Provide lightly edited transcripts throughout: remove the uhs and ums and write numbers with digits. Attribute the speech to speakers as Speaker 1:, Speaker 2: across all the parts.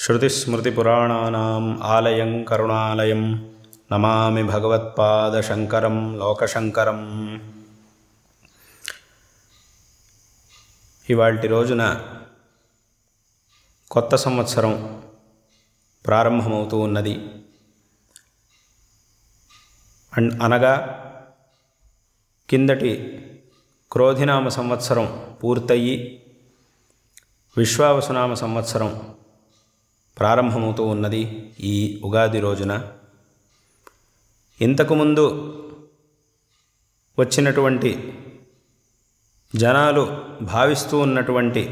Speaker 1: श्रुतिस्मृतिपुराणानाम् आलयं करुणालयं नमामि भगवत्पादशङ्करं लोकशङ्करम्। ఇవాల్టి రోజున కొత్త సంవత్సరం ప్రారంభమవుతూ ఉన్నది. అనగా కిందటి క్రోధినామ సంవత్సరం పూర్తయి విశ్వావసునామ సంవత్సరం ప్రారంభమవుతూ ఉన్నది ఈ ఉగాది రోజున. ఇంతకుముందు వచ్చినటువంటి జనాలు భావిస్తూ ఉన్నటువంటి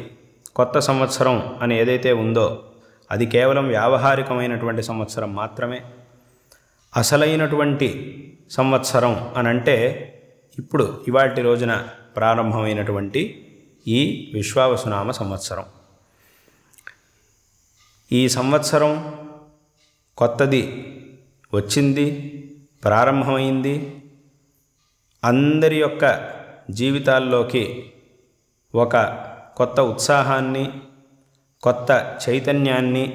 Speaker 1: కొత్త సంవత్సరం అని ఏదైతే ఉందో అది కేవలం వ్యావహారికమైనటువంటి సంవత్సరం మాత్రమే. అసలైనటువంటి సంవత్సరం అనంటే ఇప్పుడు ఇవాల్టి రోజున ప్రారంభమైనటువంటి ఈ విశ్వావసునామ సంవత్సరం. ఈ సంవత్సరం కొత్తది వచ్చింది, ప్రారంభమైంది. అందరి యొక్క జీవితాల్లోకి ఒక కొత్త ఉత్సాహాన్ని, కొత్త చైతన్యాన్ని,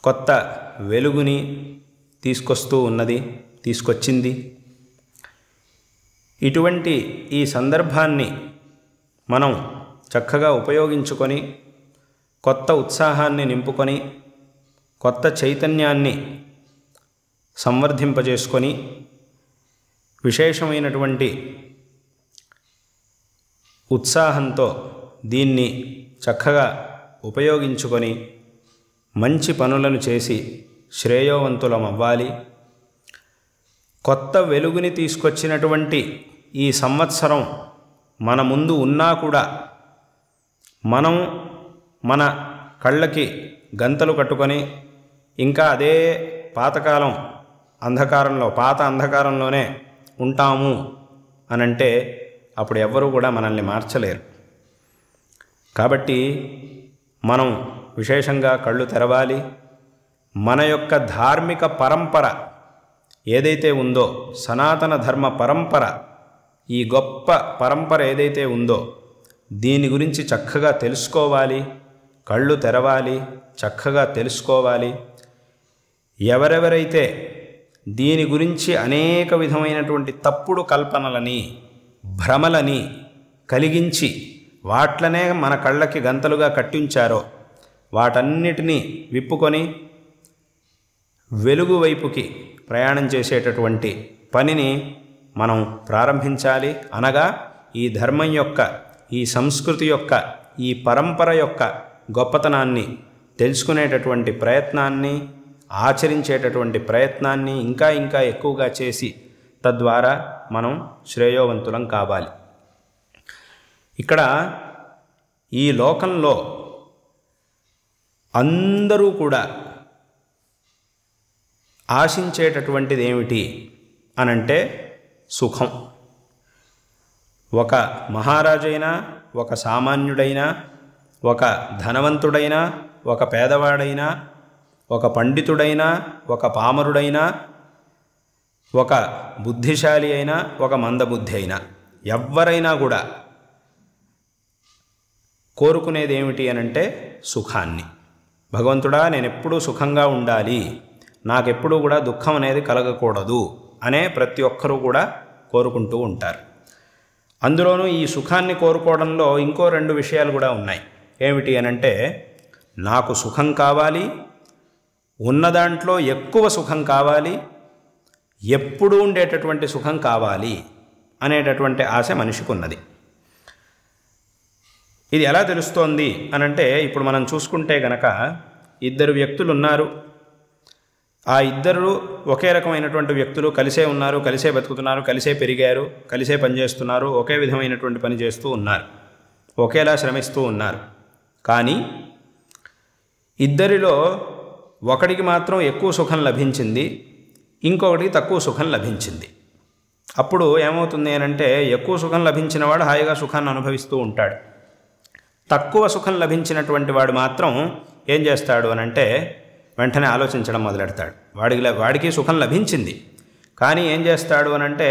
Speaker 1: కొత్త వెలుగుని తీసుకొచ్చింది. ఇటువంటి ఈ సందర్భాన్ని మనం చక్కగా ఉపయోగించుకొని కొత్త ఉత్సాహాన్ని నింపుకొని కొత్త చైతన్యాన్ని సంవర్ధింపజేసుకొని విశేషమైనటువంటి ఉత్సాహంతో దీన్ని చక్కగా ఉపయోగించుకొని మంచి పనులను చేసి శ్రేయోవంతులం అవ్వాలి. కొత్త వెలుగుని తీసుకొచ్చినటువంటి ఈ సంవత్సరం మన ముందు ఉన్నా కూడా మనం మన కళ్ళకి గంతలు కట్టుకొని ఇంకా అదే పాతకాలం పాత అంధకారంలోనే ఉంటాము అనంటే అప్పుడు ఎవ్వరూ కూడా మనల్ని మార్చలేరు. కాబట్టి మనం విశేషంగా కళ్ళు తెరవాలి. మన యొక్క ధార్మిక పరంపర ఏదైతే ఉందో, సనాతన ధర్మ పరంపర, ఈ గొప్ప పరంపర ఏదైతే ఉందో దీని గురించి చక్కగా తెలుసుకోవాలి. కళ్ళు తెరవాలి, చక్కగా తెలుసుకోవాలి. ఎవరెవరైతే దీని గురించి అనేక విధమైనటువంటి తప్పుడు కల్పనలని, భ్రమలని కలిగించి వాట్లనే మన కళ్ళకి గంతలుగా కట్టించారో వాటన్నిటినీ విప్పుకొని వెలుగు వైపుకి ప్రయాణం చేసేటటువంటి పనిని మనం ప్రారంభించాలి. అనగా ఈ ధర్మం యొక్క, ఈ సంస్కృతి యొక్క, ఈ పరంపర యొక్క గొప్పతనాన్ని తెలుసుకునేటటువంటి ప్రయత్నాన్ని, ఆచరించేటటువంటి ప్రయత్నాన్ని ఇంకా ఇంకా ఎక్కువగా చేసి తద్వారా మనం శ్రేయోవంతులం కావాలి. ఇక్కడ ఈ లోకంలో అందరూ కూడా ఆశించేటటువంటిది ఏమిటి అనంటే సుఖం. ఒక మహారాజైనా, ఒక సామాన్యుడైనా, ఒక ధనవంతుడైనా, ఒక పేదవాడైనా, ఒక పండితుడైనా, ఒక పామరుడైనా, ఒక బుద్ధిశాలి అయినా, ఒక మందబుద్ధి అయినా, ఎవ్వరైనా కూడా కోరుకునేది ఏమిటి అనంటే సుఖాన్ని. భగవంతుడా, నేను ఎప్పుడూ సుఖంగా ఉండాలి, నాకెప్పుడూ కూడా దుఃఖం అనేది కలగకూడదు అనే ప్రతి ఒక్కరూ కూడా కోరుకుంటూ ఉంటారు. అందులోనూ ఈ సుఖాన్ని కోరుకోవడంలో ఇంకో రెండు విషయాలు కూడా ఉన్నాయి. ఏమిటి అనంటే నాకు సుఖం కావాలి, ఉన్నదాంట్లో ఎక్కువ సుఖం కావాలి, ఎప్పుడూ ఉండేటటువంటి సుఖం కావాలి అనేటటువంటి ఆశ మనిషికి ఉన్నది. ఇది ఎలా తెలుస్తోంది అనంటే ఇప్పుడు మనం చూసుకుంటే గనక ఇద్దరు వ్యక్తులు ఉన్నారు. ఆ ఇద్దరు ఒకే రకమైనటువంటి వ్యక్తులు, కలిసే ఉన్నారు, కలిసే బతుకుతున్నారు, కలిసే పెరిగారు, కలిసే పనిచేస్తున్నారు, ఒకే విధమైనటువంటి పని చేస్తూ ఉన్నారు, ఒకేలా శ్రమిస్తూ ఉన్నారు. కానీ ఇద్దరిలో ఒకడికి మాత్రం ఎక్కువ సుఖం లభించింది, ఇంకొకటికి తక్కువ సుఖం లభించింది. అప్పుడు ఏమవుతుంది అనంటే ఎక్కువ సుఖం లభించిన వాడు హాయిగా సుఖాన్ని అనుభవిస్తూ ఉంటాడు. తక్కువ సుఖం లభించినటువంటి వాడు మాత్రం ఏం చేస్తాడు అనంటే వెంటనే ఆలోచించడం మొదలెడతాడు. వాడికి సుఖం లభించింది, కానీ ఏం చేస్తాడు అనంటే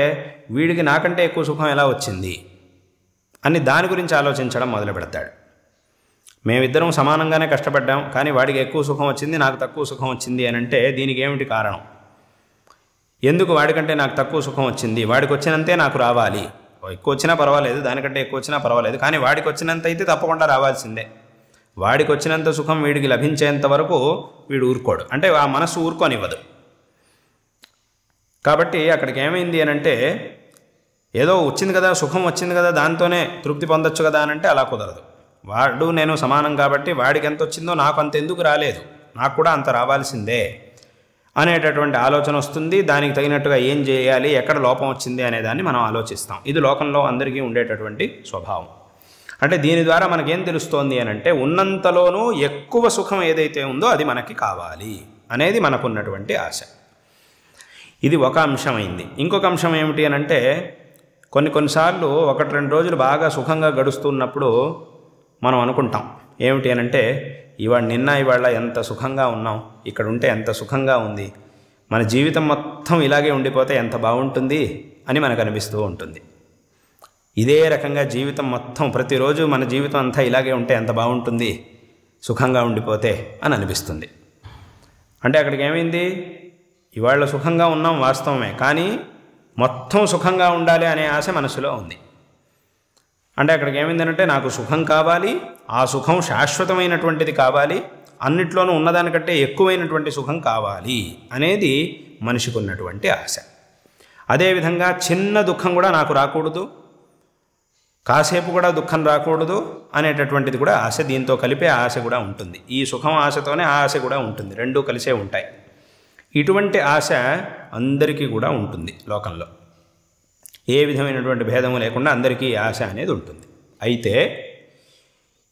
Speaker 1: వీడికి నాకంటే ఎక్కువ సుఖం ఎలా వచ్చింది అని దాని గురించి ఆలోచించడం మొదలు పెడతాడు. మేమిద్దరం సమానంగానే కష్టపడ్డాం, కానీ వాడికి ఎక్కువ సుఖం వచ్చింది, నాకు తక్కువ సుఖం వచ్చింది అని అంటే దీనికి ఏమిటి కారణం? ఎందుకు వాడికంటే నాకు తక్కువ సుఖం వచ్చింది? వాడికి వచ్చినంతే నాకు రావాలి. ఎక్కువ వచ్చినా పర్వాలేదు, దానికంటే ఎక్కువ వచ్చినా పర్వాలేదు, కానీ వాడికి వచ్చినంత అయితే తప్పకుండా రావాల్సిందే. వాడికి వచ్చినంత సుఖం వీడికి లభించేంత వరకు వీడు ఊరుకోడు, అంటే ఆ మనసు ఊరుకోనివ్వదు. కాబట్టి అక్కడికి ఏమైంది అని అంటే, ఏదో వచ్చింది కదా, సుఖం వచ్చింది కదా, దాంతోనే తృప్తి పొందొచ్చు కదా అని అంటే అలా కుదరదు. వాడు నేను సమానం కాబట్టి వాడికి ఎంత వచ్చిందో నాకు అంత ఎందుకు రాలేదు, నాకు కూడా అంత రావాల్సిందే అనేటటువంటి ఆలోచన వస్తుంది. దానికి తగినట్టుగా ఏం చేయాలి, ఎక్కడ లోపం వచ్చింది అనేదాన్ని మనం ఆలోచిస్తాం. ఇది లోకంలో అందరికీ ఉండేటటువంటి స్వభావం. అంటే దీని ద్వారా మనకేం తెలుస్తోంది అని అంటే, ఉన్నంతలోనూ ఎక్కువ సుఖం ఏదైతే ఉందో అది మనకి కావాలి అనేది మనకున్నటువంటి ఆశ. ఇది ఒక అంశమైంది. ఇంకొక అంశం ఏమిటి అని అంటే, కొన్నిసార్లు 1-2 రోజులు బాగా సుఖంగా గడుస్తున్నప్పుడు మనం అనుకుంటాం ఏమిటి అని అంటే, ఇవాళ ఎంత సుఖంగా ఉన్నాం, ఇక్కడ ఉంటే ఎంత సుఖంగా ఉంది, మన జీవితం మొత్తం ఇలాగే ఉండిపోతే ఎంత బాగుంటుంది అని మనకు అనిపిస్తూ ఉంటుంది. ఇదే రకంగా జీవితం మొత్తం ప్రతిరోజు మన జీవితం అంతా ఇలాగే ఉంటే ఎంత బాగుంటుంది, సుఖంగా ఉండిపోతే అని అనిపిస్తుంది. అంటే అక్కడికి ఏమైంది, ఇవాళ సుఖంగా ఉన్నాం వాస్తవమే, కానీ మొత్తం సుఖంగా ఉండాలి అనే ఆశ మనసులో ఉంది. అంటే అక్కడికి ఏమైందంటే, నాకు సుఖం కావాలి, ఆ సుఖం శాశ్వతమైనటువంటిది కావాలి, అన్నిట్లోనూ ఉన్నదానికంటే ఎక్కువైనటువంటి సుఖం కావాలి అనేది మనిషికి ఉన్నటువంటి ఆశ. అదేవిధంగా చిన్న దుఃఖం కూడా నాకు రాకూడదు, కాసేపు కూడా దుఃఖం రాకూడదు అనేటటువంటిది కూడా ఆశ. దీంతో కలిపే ఆశ కూడా ఉంటుంది. ఈ సుఖం ఆశతోనే ఆ ఆశ కూడా ఉంటుంది, రెండూ కలిసే ఉంటాయి. ఇటువంటి ఆశ అందరికీ కూడా ఉంటుంది లోకంలో. ఏ విధమైనటువంటి భేదము లేకుండా అందరికీ ఆశ అనేది ఉంటుంది. అయితే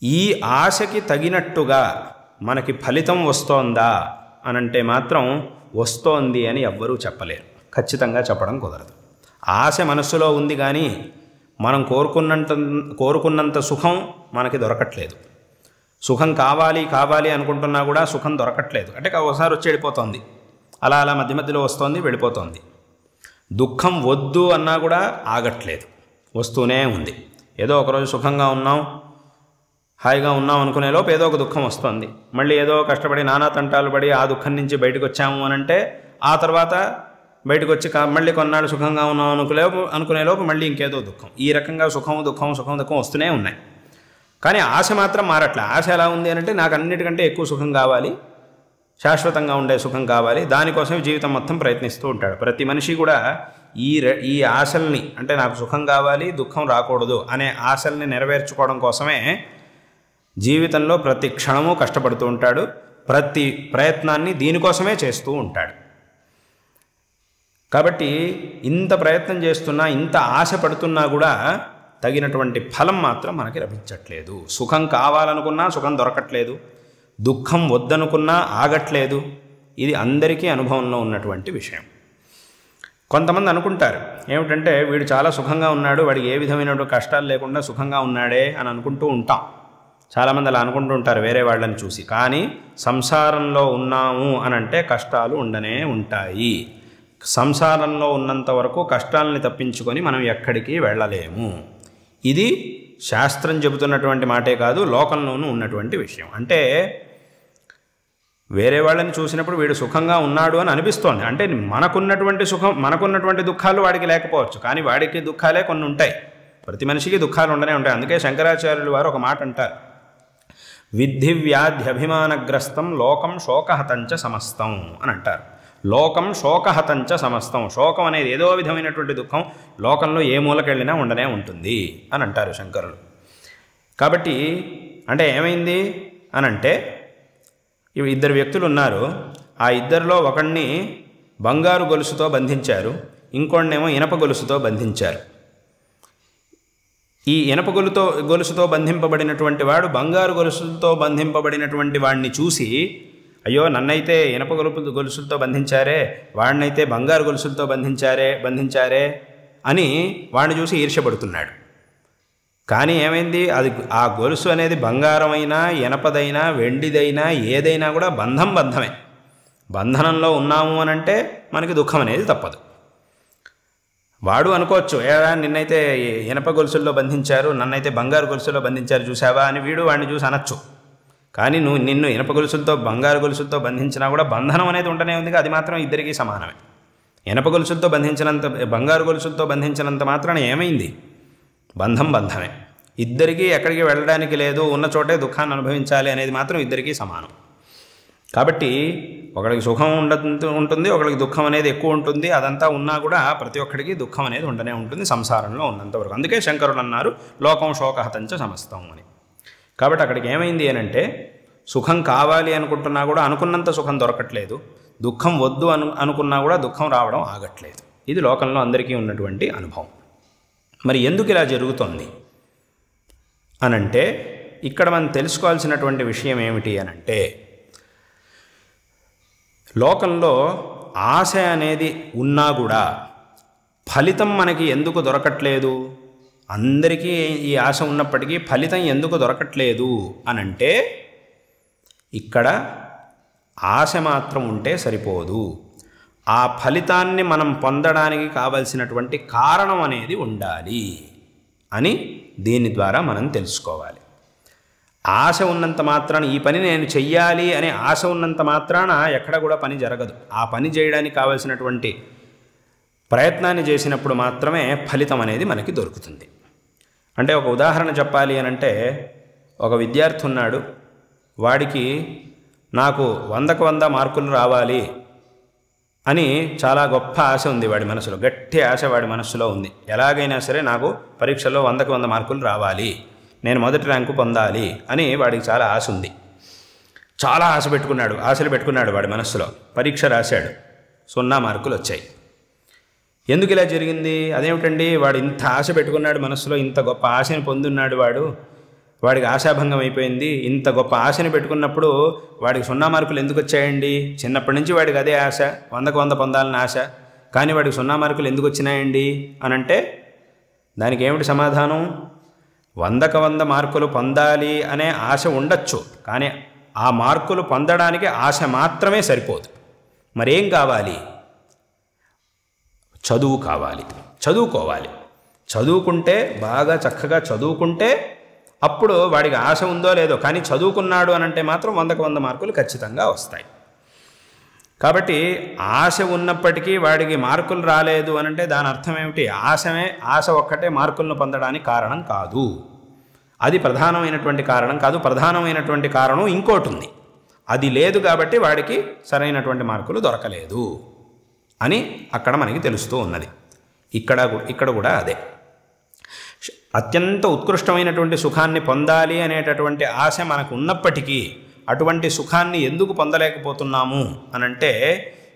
Speaker 1: ఈ ఆశకి తగినట్టుగా మనకి ఫలితం వస్తోందా అనంటే మాత్రం వస్తోంది అని ఎవ్వరూ చెప్పలేరు, ఖచ్చితంగా చెప్పడం కుదరదు. ఆశ మనస్సులో ఉంది, కానీ మనం కోరుకున్నంత సుఖం మనకి దొరకట్లేదు. సుఖం కావాలి అనుకుంటున్నా కూడా సుఖం దొరకట్లేదు. అంటే ఒకసారి వచ్చి వెళ్ళిపోతుంది, అలా మధ్య మధ్యలో వస్తోంది, వెళ్ళిపోతుంది. దుఃఖం వద్దు అన్నా కూడా ఆగట్లేదు, వస్తూనే ఉంది. ఏదో ఒకరోజు సుఖంగా ఉన్నాం, హాయిగా ఉన్నాం అనుకునేలోపు ఏదో ఒక దుఃఖం వస్తుంది. మళ్ళీ ఏదో కష్టపడి నానా తంటాలు పడి ఆ దుఃఖం నుంచి బయటకు వచ్చాము అని అంటే, ఆ తర్వాత బయటకు వచ్చి మళ్ళీ కొన్నాళ్ళు సుఖంగా ఉన్నాం అనుకునేలోపు మళ్ళీ ఇంకేదో దుఃఖం. ఈ రకంగా సుఖం దుఃఖం వస్తూనే ఉన్నాయి. కానీ ఆశ మాత్రం మారట్లే. ఆశ ఎలా ఉంది అని అంటే, నాకు అన్నిటికంటే ఎక్కువ సుఖం కావాలి, శాశ్వతంగా ఉండే సుఖం కావాలి, దానికోసం జీవితం మొత్తం ప్రయత్నిస్తూ ఉంటాడు. ప్రతి మనిషి కూడా ఈ ఆశల్ని, అంటే నాకు సుఖం కావాలి, దుఃఖం రాకూడదు అనే ఆశల్ని నెరవేర్చుకోవడం కోసమే జీవితంలో ప్రతి క్షణము కష్టపడుతూ ఉంటాడు. ప్రతి ప్రయత్నాన్ని దీనికోసమే చేస్తూ ఉంటాడు. కాబట్టి ఇంత ప్రయత్నం చేస్తున్నా, ఇంత ఆశ పడుతున్నా కూడా తగినటువంటి ఫలం మాత్రం మనకి లభించట్లేదు. సుఖం కావాలనుకున్నా సుఖం దొరకట్లేదు, దుఃఖం వద్దనుకున్నా ఆగట్లేదు. ఇది అందరికీ అనుభవంలో ఉన్నటువంటి విషయం. కొంతమంది అనుకుంటారు ఏమిటంటే, వీడు చాలా సుఖంగా ఉన్నాడు, వాడికి ఏ విధమైన కష్టాలు లేకుండా సుఖంగా ఉన్నాడే అని అనుకుంటూ ఉంటాం. చాలామంది అలా అనుకుంటూ ఉంటారు వేరే వాళ్ళని చూసి. కానీ సంసారంలో ఉన్నాము అని అంటే కష్టాలు ఉండనే ఉంటాయి. సంసారంలో ఉన్నంత వరకు కష్టాలని తప్పించుకొని మనం ఎక్కడికి వెళ్ళలేము. ఇది శాస్త్రం చెబుతున్నటువంటి మాటే కాదు, లోకంలోనూ ఉన్నటువంటి విషయం. అంటే వేరే వాళ్ళని చూసినప్పుడు వీడు సుఖంగా ఉన్నాడు అని అనిపిస్తోంది. అంటే మనకున్నటువంటి సుఖం, మనకున్నటువంటి దుఃఖాలు వాడికి లేకపోవచ్చు, కానీ వాడికి దుఃఖాలే కొన్ని ఉంటాయి. ప్రతి మనిషికి దుఃఖాలు ఉండనే ఉంటాయి. అందుకే శంకరాచార్యులు వారు ఒక మాట అంటారు, విద్ధి వ్యాధ్యభిమానగ్రస్తం లోకం శోకహతంచ సమస్తం అని అంటారు. లోకం శోకహతంచ సమస్తం. శోకం అనేది ఏదో విధమైనటువంటి దుఃఖం లోకంలో ఏ మూలకెళ్ళినా ఉండనే ఉంటుంది అని అంటారు శంకరులు. కాబట్టి అంటే ఏమైంది అనంటే, ఇవి 2 వ్యక్తులు ఉన్నారు. ఆ ఇద్దరిలో ఒకడిని బంగారు గొలుసుతో బంధించారు, ఇంకొన్నేమో ఇనప గొలుసుతో బంధించారు. ఈ ఇనప గొలుసుతో బంధింపబడినటువంటి వాడు బంగారు గొలుసులతో బంధింపబడినటువంటి వాడిని చూసి, అయ్యో నన్నైతే ఇనప గొలుసులతో బంధించారే, వాడినైతే బంగారు గొలుసులతో బంధించారే అని వాడిని చూసి ఈర్ష్యపడుతున్నాడు. కానీ ఏమైంది, అది ఆ గొలుసు అనేది బంగారమైనా ఎనపదైనా వెండిదైనా ఏదైనా కూడా బంధమే. బంధనంలో ఉన్నాము అని అంటే మనకి దుఃఖం అనేది తప్పదు. వాడు అనుకోవచ్చు, ఏరా నిన్నైతే ఇనప గొలుసుల్లో బంధించారు, నన్నైతే బంగారు గొలుసుల్లో బంధించారు చూసావా అని వీడు వాడిని చూసి అనొచ్చు. కానీ నిన్ను ఇనప గొలుసులతో బంగారు గొలుసులతో బంధించినా కూడా బంధనం అనేది ఉంటూనే ఉంది. అది మాత్రం ఇద్దరికీ సమానమే. ఇనప గొలుసులతో బంధించినంత, బంగారు గొలుసులతో బంధించినంత మాత్రాన ఏమైంది? బంధమే. ఇద్దరికీ ఎక్కడికి వెళ్ళడానికి లేదు, ఉన్న చోటే దుఃఖాన్ని అనుభవించాలి అనేది మాత్రం ఇద్దరికీ సమానం. కాబట్టి ఒకడికి సుఖం ఉంటుంది, ఒకడికి దుఃఖం అనేది ఎక్కువ ఉంటుంది. అదంతా ఉన్నా కూడా ప్రతి ఒక్కడికి దుఃఖం అనేది ఉండనే ఉంటుంది సంసారంలో ఉన్నంతవరకు. అందుకే శంకరులు అన్నారు లోకం శోకహతంచ సమస్తం అని. కాబట్టి అక్కడికి ఏమైంది అనంటే సుఖం కావాలి అనుకుంటున్నా కూడా అనుకున్నంత సుఖం దొరకట్లేదు, దుఃఖం వద్దు అనుకున్నా కూడా దుఃఖం రావడం ఆగట్లేదు. ఇది లోకంలో అందరికీ ఉన్నటువంటి అనుభవం. మరి ఎందుకు ఇలా జరుగుతోంది అనంటే ఇక్కడ మనం తెలుసుకోవాల్సినటువంటి విషయం ఏమిటి అనంటే, లోకంలో ఆశ అనేది ఉన్నా కూడా ఫలితం మనకి ఎందుకు దొరకట్లేదు? అందరికీ ఈ ఆశ ఉన్నప్పటికీ ఫలితం ఎందుకు దొరకట్లేదు అనంటే, ఇక్కడ ఆశ మాత్రం ఉంటే సరిపోదు, ఆ ఫలితాన్ని మనం పొందడానికి కావలసినటువంటి కారణం అనేది ఉండాలి అని దీని ద్వారా మనం తెలుసుకోవాలి. ఆశ ఉన్నంత మాత్రాన ఈ పని నేను చెయ్యాలి అనే ఆశ ఉన్నంత మాత్రాన ఎక్కడ కూడా పని జరగదు. ఆ పని చేయడానికి కావలసినటువంటి ప్రయత్నాన్ని చేసినప్పుడు మాత్రమే ఫలితం అనేది మనకి దొరుకుతుంది. అంటే ఒక ఉదాహరణ చెప్పాలి అనంటే, ఒక విద్యార్థి ఉన్నాడు, వాడికి నాకు 100కు 100 మార్కులు రావాలి అని చాలా గొప్ప ఆశ ఉంది వాడి మనసులో, గట్టి ఆశ వాడి మనసులో ఉంది. ఎలాగైనా సరే నాకు పరీక్షలో 100కు 100 మార్కులు రావాలి, నేను మొదటి ర్యాంకు పొందాలి అని వాడికి చాలా ఆశ ఉంది. చాలా ఆశలు పెట్టుకున్నాడు వాడి మనస్సులో. పరీక్ష రాశాడు, 0 మార్కులు వచ్చాయి. ఎందుకు ఇలా జరిగింది? అదేమిటండి, వాడు ఇంత ఆశ పెట్టుకున్నాడు మనస్సులో, ఇంత గొప్ప ఆశని పొందున్నాడు, వాడికి ఆశాభంగం అయిపోయింది. ఇంత గొప్ప ఆశని పెట్టుకున్నప్పుడు వాడికి 0 మార్కులు ఎందుకు వచ్చాయండి? చిన్నప్పటి నుంచి వాడికి అదే ఆశ, 100కు 100 పొందాలని ఆశ, కానీ వాడికి 0 మార్కులు ఎందుకు వచ్చినాయండి అనంటే దానికి ఏమిటి సమాధానం? 100కు 100 మార్కులు పొందాలి అనే ఆశ ఉండొచ్చు, కానీ ఆ మార్కులు పొందడానికి ఆశ మాత్రమే సరిపోదు. మరేం కావాలి? చదువు కావాలి, చదువుకోవాలి. చదువుకుంటే, బాగా చక్కగా చదువుకుంటే అప్పుడు వాడికి ఆశ ఉందో లేదో, కానీ చదువుకున్నాడు అనంటే మాత్రం 100కు 100 మార్కులు ఖచ్చితంగా వస్తాయి. కాబట్టి ఆశ ఉన్నప్పటికీ వాడికి మార్కులు రాలేదు అనంటే దాని అర్థం ఏమిటి? ఆశ ఒక్కటే మార్కులను పొందడానికి కారణం కాదు. అది ప్రధానమైనటువంటి కారణం కాదు. ప్రధానమైనటువంటి కారణం ఇంకోటి ఉంది, అది లేదు కాబట్టి వాడికి సరైనటువంటి మార్కులు దొరకలేదు అని అక్కడ మనకి తెలుస్తూ ఉన్నది. ఇక్కడ కూడా అదే. అత్యంత ఉత్కృష్టమైనటువంటి సుఖాన్ని పొందాలి అనేటటువంటి ఆశ మనకు ఉన్నప్పటికీ అటువంటి సుఖాన్ని ఎందుకు పొందలేకపోతున్నాము అనంటే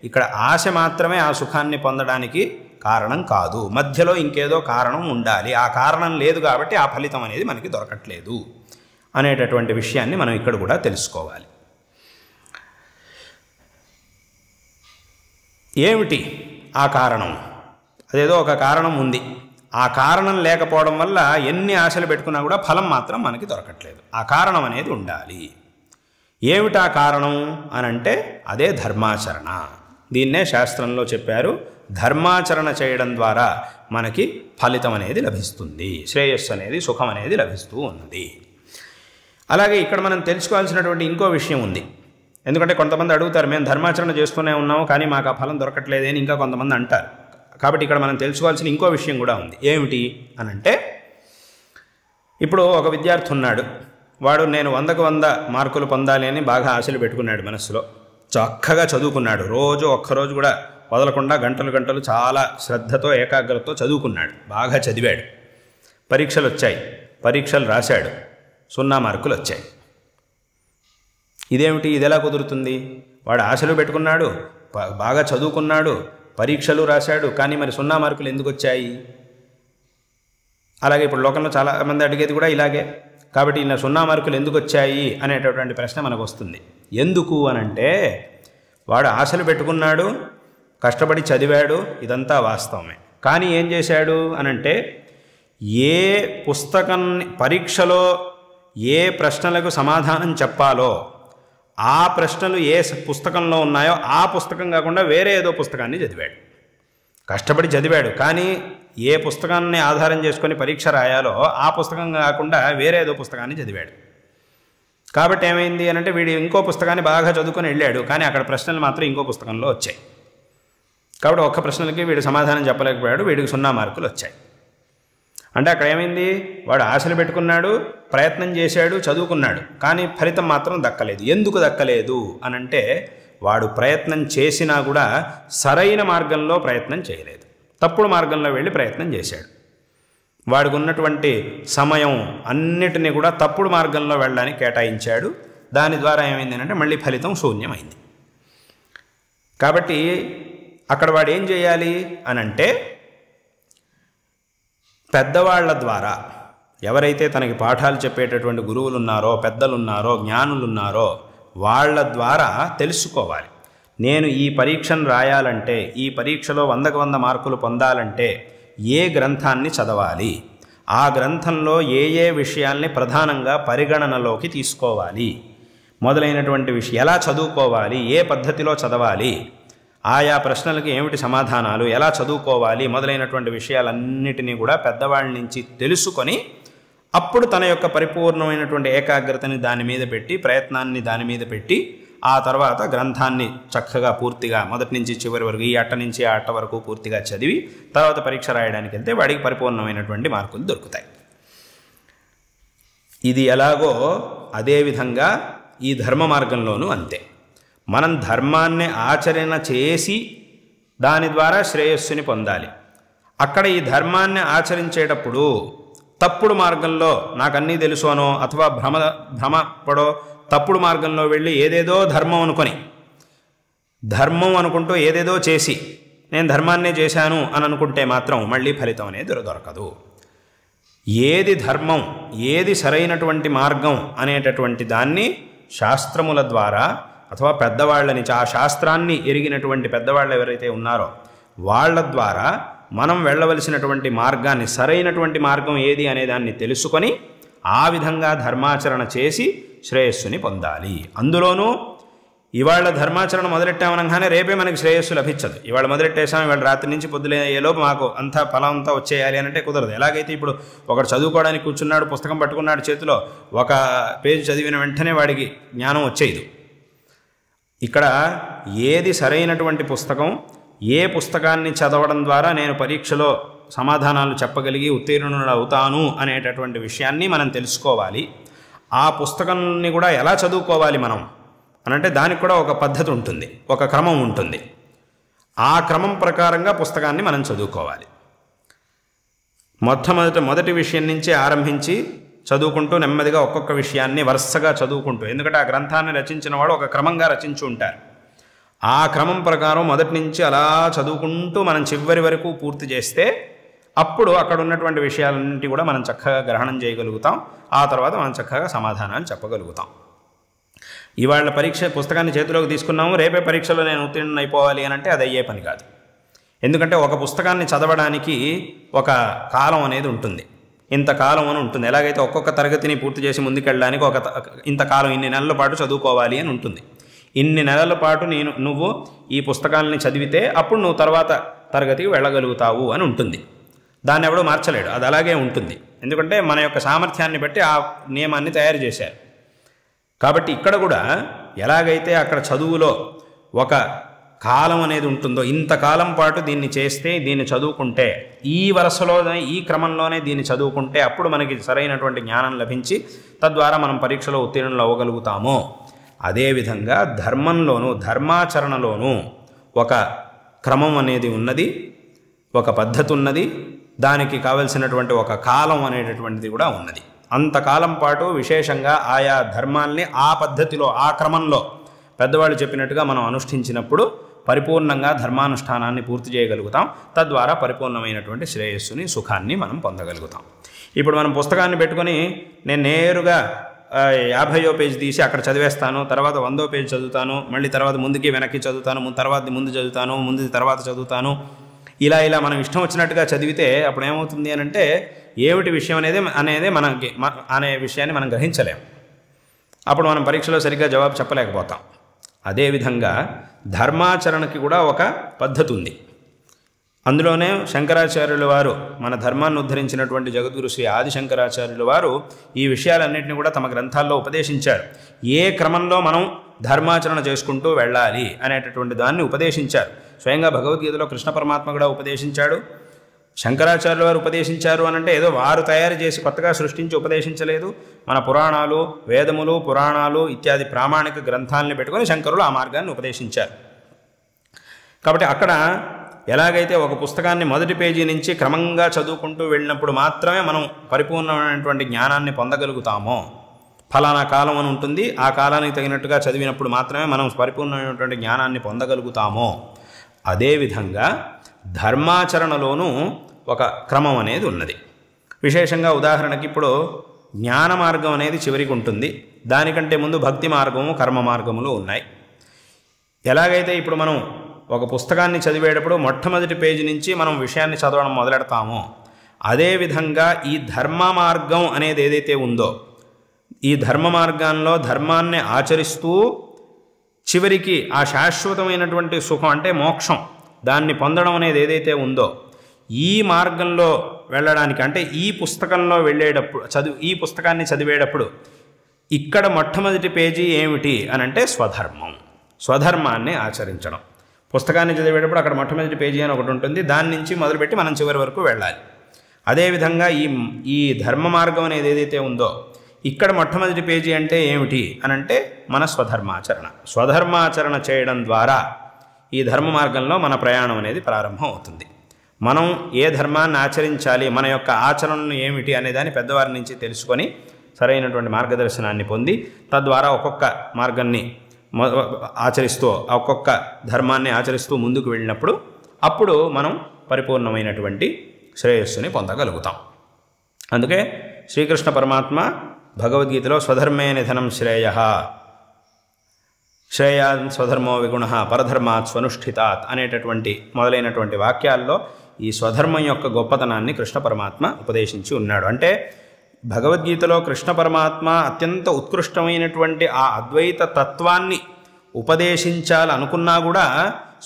Speaker 1: ఇక్కడ ఆశ మాత్రమే ఆ సుఖాన్ని పొందడానికి కారణం కాదు, మధ్యలో ఇంకేదో కారణం ఉండాలి. ఆ కారణం లేదు కాబట్టి ఆ ఫలితం అనేది మనకి దొరకట్లేదు అనేటటువంటి విషయాన్ని మనం ఇక్కడ కూడా తెలుసుకోవాలి. ఏమిటి ఆ కారణం? అదేదో ఒక కారణం ఉంది, ఆ కారణం లేకపోవడం వల్ల ఎన్ని ఆశలు పెట్టుకున్నా కూడా ఫలం మాత్రం మనకి దొరకట్లేదు. ఆ కారణం అనేది ఉండాలి. ఏమిటా కారణం అనంటే అదే ధర్మాచరణ. దీన్నే శాస్త్రంలో చెప్పారు, ధర్మాచరణ చేయడం ద్వారా మనకి ఫలితం అనేది లభిస్తుంది, శ్రేయస్సు అనేది, సుఖం అనేది లభిస్తూ ఉన్నది. అలాగే ఇక్కడ మనం తెలుసుకోవాల్సినటువంటి ఇంకో విషయం ఉంది. ఎందుకంటే కొంతమంది అడుగుతారు, మేము ధర్మాచరణ చేస్తూనే ఉన్నాము కానీ మాకు ఆ ఫలం దొరకట్లేదే అని ఇంకా కొంతమంది అంటారు. కాబట్టి ఇక్కడ మనం తెలుసుకోవాల్సిన ఇంకో విషయం కూడా ఉంది. ఏమిటి అనంటే, ఇప్పుడు ఒక విద్యార్థి ఉన్నాడు, వాడు నేను 100కు 100 మార్కులు పొందాలి అని బాగా ఆశలు పెట్టుకున్నాడు మనస్సులో. చక్కగా చదువుకున్నాడు, రోజు ఒక్కరోజు కూడా వదలకుండా గంటలు చాలా శ్రద్ధతో ఏకాగ్రతతో చదువుకున్నాడు, బాగా చదివాడు. పరీక్షలు వచ్చాయి, పరీక్షలు రాశాడు, 0 మార్కులు వచ్చాయి. ఇదేమిటి? ఇది ఎలా కుదురుతుంది? వాడు ఆశలు పెట్టుకున్నాడు, బాగా చదువుకున్నాడు, పరీక్షలు రాశాడు, కానీ మరి 0 మార్కులు ఎందుకు వచ్చాయి? అలాగే ఇప్పుడు లోకంలో చాలామంది అడిగేది కూడా ఇలాగే. కాబట్టి ఇలా 0 మార్కులు ఎందుకు వచ్చాయి అనేటటువంటి ప్రశ్న మనకు వస్తుంది. ఎందుకు అనంటే వాడు ఆశలు పెట్టుకున్నాడు, కష్టపడి చదివాడు, ఇదంతా వాస్తవమే. కానీ ఏం చేశాడు అనంటే, ఏ పుస్తకాన్ని పరీక్షలో ఏ ప్రశ్నలకు సమాధానం చెప్పాలో ఆ ప్రశ్నలు ఏ పుస్తకంలో ఉన్నాయో ఆ పుస్తకం కాకుండా వేరే ఏదో పుస్తకాన్ని చదివాడు. కష్టపడి చదివాడు, కానీ ఏ పుస్తకాన్ని ఆధారం చేసుకొని పరీక్ష రాయాలో ఆ పుస్తకం కాకుండా వేరే ఏదో పుస్తకాన్ని చదివాడు. కాబట్టి ఏమైంది అని అంటే వీడు ఇంకో పుస్తకాన్ని బాగా చదువుకొని వెళ్ళాడు, కానీ అక్కడ ప్రశ్నలు మాత్రం ఇంకో పుస్తకంలో వచ్చాయి. కాబట్టి ఒక్క ప్రశ్నలకి వీడు సమాధానం చెప్పలేకపోయాడు, వీడికి 0 మార్కులు వచ్చాయి. అంటే అక్కడ ఏమైంది, వాడు ఆశలు పెట్టుకున్నాడు, ప్రయత్నం చేశాడు, చదువుకున్నాడు, కానీ ఫలితం మాత్రం దక్కలేదు. ఎందుకు దక్కలేదు అనంటే వాడు ప్రయత్నం చేసినా కూడా సరైన మార్గంలో ప్రయత్నం చేయలేదు, తప్పుడు మార్గంలో వెళ్ళి ప్రయత్నం చేశాడు. వాడికి ఉన్నటువంటి సమయం అన్నిటినీ కూడా తప్పుడు మార్గంలో వెళ్ళడానికి కేటాయించాడు. దాని ద్వారా ఏమైంది అంటే మళ్ళీ ఫలితం శూన్యమైంది. కాబట్టి అక్కడ వాడు ఏం చేయాలి అనంటే పెద్దవాళ్ల ద్వారా, ఎవరైతే తనకి పాఠాలు చెప్పేటటువంటి గురువులు ఉన్నారో, పెద్దలు ఉన్నారో, జ్ఞానులు ఉన్నారో వాళ్ళ ద్వారా తెలుసుకోవాలి. నేను ఈ పరీక్షను రాయాలంటే, ఈ పరీక్షలో 100కు 100 మార్కులు పొందాలంటే ఏ గ్రంథాన్ని చదవాలి, ఆ గ్రంథంలో ఏ ఏ విషయాల్ని ప్రధానంగా పరిగణనలోకి తీసుకోవాలి, మొదలైనటువంటి విషయం ఎలా చదువుకోవాలి, ఏ పద్ధతిలో చదవాలి, ఆయా ప్రశ్నలకి ఏమిటి సమాధానాలు, ఎలా చదువుకోవాలి, మొదలైనటువంటి విషయాలన్నిటినీ కూడా పెద్దవాళ్ళ నుంచి తెలుసుకొని అప్పుడు తన యొక్క పరిపూర్ణమైనటువంటి ఏకాగ్రతని దాని మీద పెట్టి, ప్రయత్నాన్ని దాని మీద పెట్టి, ఆ తర్వాత గ్రంథాన్ని చక్కగా పూర్తిగా మొదటి నుంచి చివరి వరకు, ఈ అట్ట నుంచి ఆ అట్ట వరకు పూర్తిగా చదివి తర్వాత పరీక్ష రాయడానికి వెళ్తే వాడికి పరిపూర్ణమైనటువంటి మార్కులు దొరుకుతాయి. ఇది ఎలాగో అదేవిధంగా ఈ ధర్మ మార్గంలోనూ అంతే. మనం ధర్మాన్ని ఆచరణ చేసి దాని ద్వారా శ్రేయస్సుని పొందాలి. అక్కడ ఈ ధర్మాన్ని ఆచరించేటప్పుడు తప్పుడు మార్గంలో నాకు అన్నీ తెలుసోనో అథవా భ్రమపడో తప్పుడు మార్గంలో వెళ్ళి ఏదేదో ధర్మం అనుకుంటూ ఏదేదో చేసి నేను ధర్మాన్నే చేశాను అని అనుకుంటే మాత్రం మళ్ళీ ఫలితం అనేది దొరకదు. ఏది ధర్మం, ఏది సరైనటువంటి మార్గం అనేటటువంటి దాన్ని శాస్త్రముల ద్వారా అథవా పెద్దవాళ్ళ నుంచి, ఆ శాస్త్రాన్ని ఎరిగినటువంటి పెద్దవాళ్ళు ఎవరైతే ఉన్నారో వాళ్ళ ద్వారా మనం వెళ్ళవలసినటువంటి మార్గాన్ని, సరైనటువంటి మార్గం ఏది అనేదాన్ని తెలుసుకొని ఆ విధంగా ధర్మాచరణ చేసి శ్రేయస్సుని పొందాలి. అందులోనూ ఇవాళ ధర్మాచరణ మొదలెట్టామనగానే రేపే మనకి శ్రేయస్సు లభించదు. ఇవాళ మొదలెట్టేసాం, ఇవాళ రాత్రి నుంచి పొద్దులేలోపు మాకు అంతా ఫలం అంతా వచ్చేయాలి అంటే కుదరదు. ఎలాగైతే ఇప్పుడు ఒకడు చదువుకోవడానికి కూర్చున్నాడు, పుస్తకం పట్టుకున్నాడు చేతిలో, ఒక పేజీ చదివిన వెంటనే వాడికి జ్ఞానం వచ్చేది. ఇక్కడ ఏది సరైనటువంటి పుస్తకం, ఏ పుస్తకాన్ని చదవడం ద్వారా నేను పరీక్షలో సమాధానాలు చెప్పగలిగి ఉత్తీర్ణుడు అవుతాను అనేటటువంటి విషయాన్ని మనం తెలుసుకోవాలి. ఆ పుస్తకాన్ని కూడా ఎలా చదువుకోవాలి మనం అనంటే దానికి కూడా ఒక పద్ధతి ఉంటుంది, ఒక క్రమం ఉంటుంది. ఆ క్రమం ప్రకారంగా పుస్తకాన్ని మనం చదువుకోవాలి. మొదటి విషయం నుంచి ఆరంభించి చదువుకుంటూ నెమ్మదిగా ఒక్కొక్క విషయాన్ని వరుసగా చదువుకుంటూ, ఎందుకంటే ఆ గ్రంథాన్ని రచించిన వాడు ఒక క్రమంగా రచించి ఉంటారు. ఆ క్రమం ప్రకారం మొదటి నుంచి అలా చదువుకుంటూ మనం చివరి వరకు పూర్తి చేస్తే అప్పుడు అక్కడ ఉన్నటువంటి విషయాలన్నింటి కూడా మనం చక్కగా గ్రహణం చేయగలుగుతాం. ఆ తర్వాత మనం చక్కగా సమాధానాలు చెప్పగలుగుతాం. ఇవాళ పరీక్ష పుస్తకాన్ని చేతిలోకి తీసుకున్నాము, రేపే పరీక్షలో నేను ఉత్తీర్ణుని అయిపోవాలి అని అంటే అది అయ్యే పని కాదు. ఎందుకంటే ఒక పుస్తకాన్ని చదవడానికి ఒక కాలం అనేది ఉంటుంది, ఇంతకాలం అని ఉంటుంది. ఎలాగైతే ఒక్కొక్క తరగతిని పూర్తి చేసి ముందుకెళ్ళడానికి ఇంతకాలం, ఇన్ని నెలల పాటు చదువుకోవాలి అని ఉంటుంది. ఇన్ని నెలల పాటు నువ్వు ఈ పుస్తకాలని చదివితే అప్పుడు నువ్వు తర్వాత తరగతికి వెళ్ళగలుగుతావు అని ఉంటుంది. దాన్ని ఎవడో మార్చలేడు, అది అలాగే ఉంటుంది. ఎందుకంటే మన యొక్క సామర్థ్యాన్ని బట్టి ఆ నియమాన్ని తయారు చేశారు. కాబట్టి ఇక్కడ కూడా ఎలాగైతే అక్కడ చదువులో ఒక కాలం అనేది ఉంటుందో, ఇంతకాలం పాటు దీన్ని చేస్తే, దీన్ని చదువుకుంటే, ఈ వరుసలోనే ఈ క్రమంలోనే దీన్ని చదువుకుంటే అప్పుడు మనకి సరైనటువంటి జ్ఞానం లభించి తద్వారా మనం పరీక్షలో ఉత్తీర్ణులు అవ్వగలుగుతామో, అదేవిధంగా ధర్మంలోనూ ధర్మాచరణలోనూ ఒక క్రమం అనేది ఉన్నది, ఒక పద్ధతి ఉన్నది, దానికి కావలసినటువంటి ఒక కాలం అనేటటువంటిది కూడా ఉన్నది. అంతకాలం పాటు విశేషంగా ఆయా ధర్మాల్ని ఆ పద్ధతిలో, ఆ క్రమంలో పెద్దవాళ్ళు చెప్పినట్టుగా మనం అనుష్ఠించినప్పుడు పరిపూర్ణంగా ధర్మానుష్ఠానాన్ని పూర్తి చేయగలుగుతాం. తద్వారా పరిపూర్ణమైనటువంటి శ్రేయస్సుని, సుఖాన్ని మనం పొందగలుగుతాం. ఇప్పుడు మనం పుస్తకాన్ని పెట్టుకొని నేను నేరుగా 50వ పేజీ తీసి అక్కడ చదివేస్తాను, తర్వాత 100వ పేజీ చదువుతాను, మళ్ళీ తర్వాత ముందుకి వెనక్కి చదువుతాను, తర్వాత ముందు చదువుతాను, ముందు తర్వాత చదువుతాను, ఇలా మనం ఇష్టం వచ్చినట్టుగా చదివితే అప్పుడు ఏమవుతుంది అని అంటే ఏమిటి విషయం అనేది మనకి అనే విషయాన్ని మనం గ్రహించలేం. అప్పుడు మనం పరీక్షలో సరిగ్గా జవాబు చెప్పలేకపోతాం. అదేవిధంగా ధర్మాచరణకి కూడా ఒక పద్ధతి ఉంది. అందులోనే శంకరాచార్యుల వారు మన ధర్మాన్ని ఉద్ధరించినటువంటి జగద్గురు శ్రీ ఆదిశంకరాచార్యుల వారు ఈ విషయాలన్నింటినీ కూడా తమ గ్రంథాల్లో ఉపదేశించారు. ఏ క్రమంలో మనం ధర్మాచరణ చేసుకుంటూ వెళ్ళాలి అనేటటువంటి దాన్ని ఉపదేశించారు. స్వయంగా భగవద్గీతలో కృష్ణ పరమాత్మ కూడా ఉపదేశించాడు. శంకరాచార్యుల వారు ఉపదేశించారు అనంటే ఏదో వారు తయారు చేసి కొత్తగా సృష్టించి ఉపదేశించలేదు. మన పురాణాలు, వేదములు, పురాణాలు ఇత్యాది ప్రామాణిక గ్రంథాలని పెట్టుకొని శంకరులు ఆ మార్గాన్ని ఉపదేశించారు. కాబట్టి అక్కడ ఎలాగైతే ఒక పుస్తకాన్ని మొదటి పేజీ నుంచి క్రమంగా చదువుకుంటూ వెళ్ళినప్పుడు మాత్రమే మనం పరిపూర్ణమైనటువంటి జ్ఞానాన్ని పొందగలుగుతామో, ఫలానా కాలం అని ఉంటుంది, ఆ కాలానికి తగినట్టుగా చదివినప్పుడు మాత్రమే మనం పరిపూర్ణమైనటువంటి జ్ఞానాన్ని పొందగలుగుతామో, అదేవిధంగా ధర్మాచరణలోనూ ఒక క్రమం అనేది ఉన్నది. విశేషంగా ఉదాహరణకి ఇప్పుడు జ్ఞాన మార్గం అనేది చివరికి ఉంటుంది. దానికంటే ముందు భక్తి మార్గము, కర్మ మార్గములు ఉన్నాయి. ఎలాగైతే ఇప్పుడు మనం ఒక పుస్తకాన్ని చదివేటప్పుడు మొట్టమొదటి పేజీ నుంచి మనం విషయాన్ని చదవడం మొదలెడతామో, అదేవిధంగా ఈ ధర్మ మార్గం అనేది ఏదైతే ఉందో, ఈ ధర్మ మార్గాల్లో ధర్మాన్ని ఆచరిస్తూ చివరికి ఆ శాశ్వతమైనటువంటి సుఖం అంటే మోక్షం దాన్ని పొందడం అనేది ఏదైతే ఉందో, ఈ మార్గంలో వెళ్ళడానికి అంటే ఈ పుస్తకంలో వెళ్ళేటప్పుడు ఈ పుస్తకాన్ని చదివేటప్పుడు ఇక్కడ మొట్టమొదటి పేజీ ఏమిటి అని అంటే స్వధర్మం, స్వధర్మాన్ని ఆచరించడం. పుస్తకాన్ని చదివేటప్పుడు అక్కడ మొట్టమొదటి పేజీ అని ఒకటి ఉంటుంది, దాని నుంచి మొదలుపెట్టి మనం చివరి వరకు వెళ్ళాలి. అదేవిధంగా ఈ ధర్మ మార్గం అనేది ఏదైతే ఉందో ఇక్కడ మొట్టమొదటి పేజీ అంటే ఏమిటి అని అంటే మన స్వధర్మాచరణ. స్వధర్మాచరణ చేయడం ద్వారా ఈ ధర్మ మార్గంలో మన ప్రయాణం అనేది ప్రారంభం అవుతుంది. మనం ఏ ధర్మాన్ని ఆచరించాలి, మన యొక్క ఆచరణను ఏమిటి అనే దాన్ని పెద్దవారి నుంచి తెలుసుకొని సరైనటువంటి మార్గదర్శనాన్ని పొంది తద్వారా ఒక్కొక్క మార్గాన్ని ఆచరిస్తూ ఒక్కొక్క ధర్మాన్ని ఆచరిస్తూ ముందుకు వెళ్ళినప్పుడు అప్పుడు మనం పరిపూర్ణమైనటువంటి శ్రేయస్సుని పొందగలుగుతాం. అందుకే శ్రీకృష్ణ పరమాత్మ భగవద్గీతలో స్వధర్మే నిధనం శ్రేయః, శ్రేయాన్ స్వధర్మో విగుణః పరధర్మాత్ స్వనుష్ఠితాత్ అనేటటువంటి మొదలైనటువంటి వాక్యాల్లో ఈ స్వధర్మం యొక్క గొప్పతనాన్ని కృష్ణ పరమాత్మ ఉపదేశించి ఉన్నాడు. అంటే భగవద్గీతలో కృష్ణ పరమాత్మ అత్యంత ఉత్కృష్టమైనటువంటి ఆ అద్వైత తత్వాన్ని ఉపదేశించాలనుకున్నా కూడా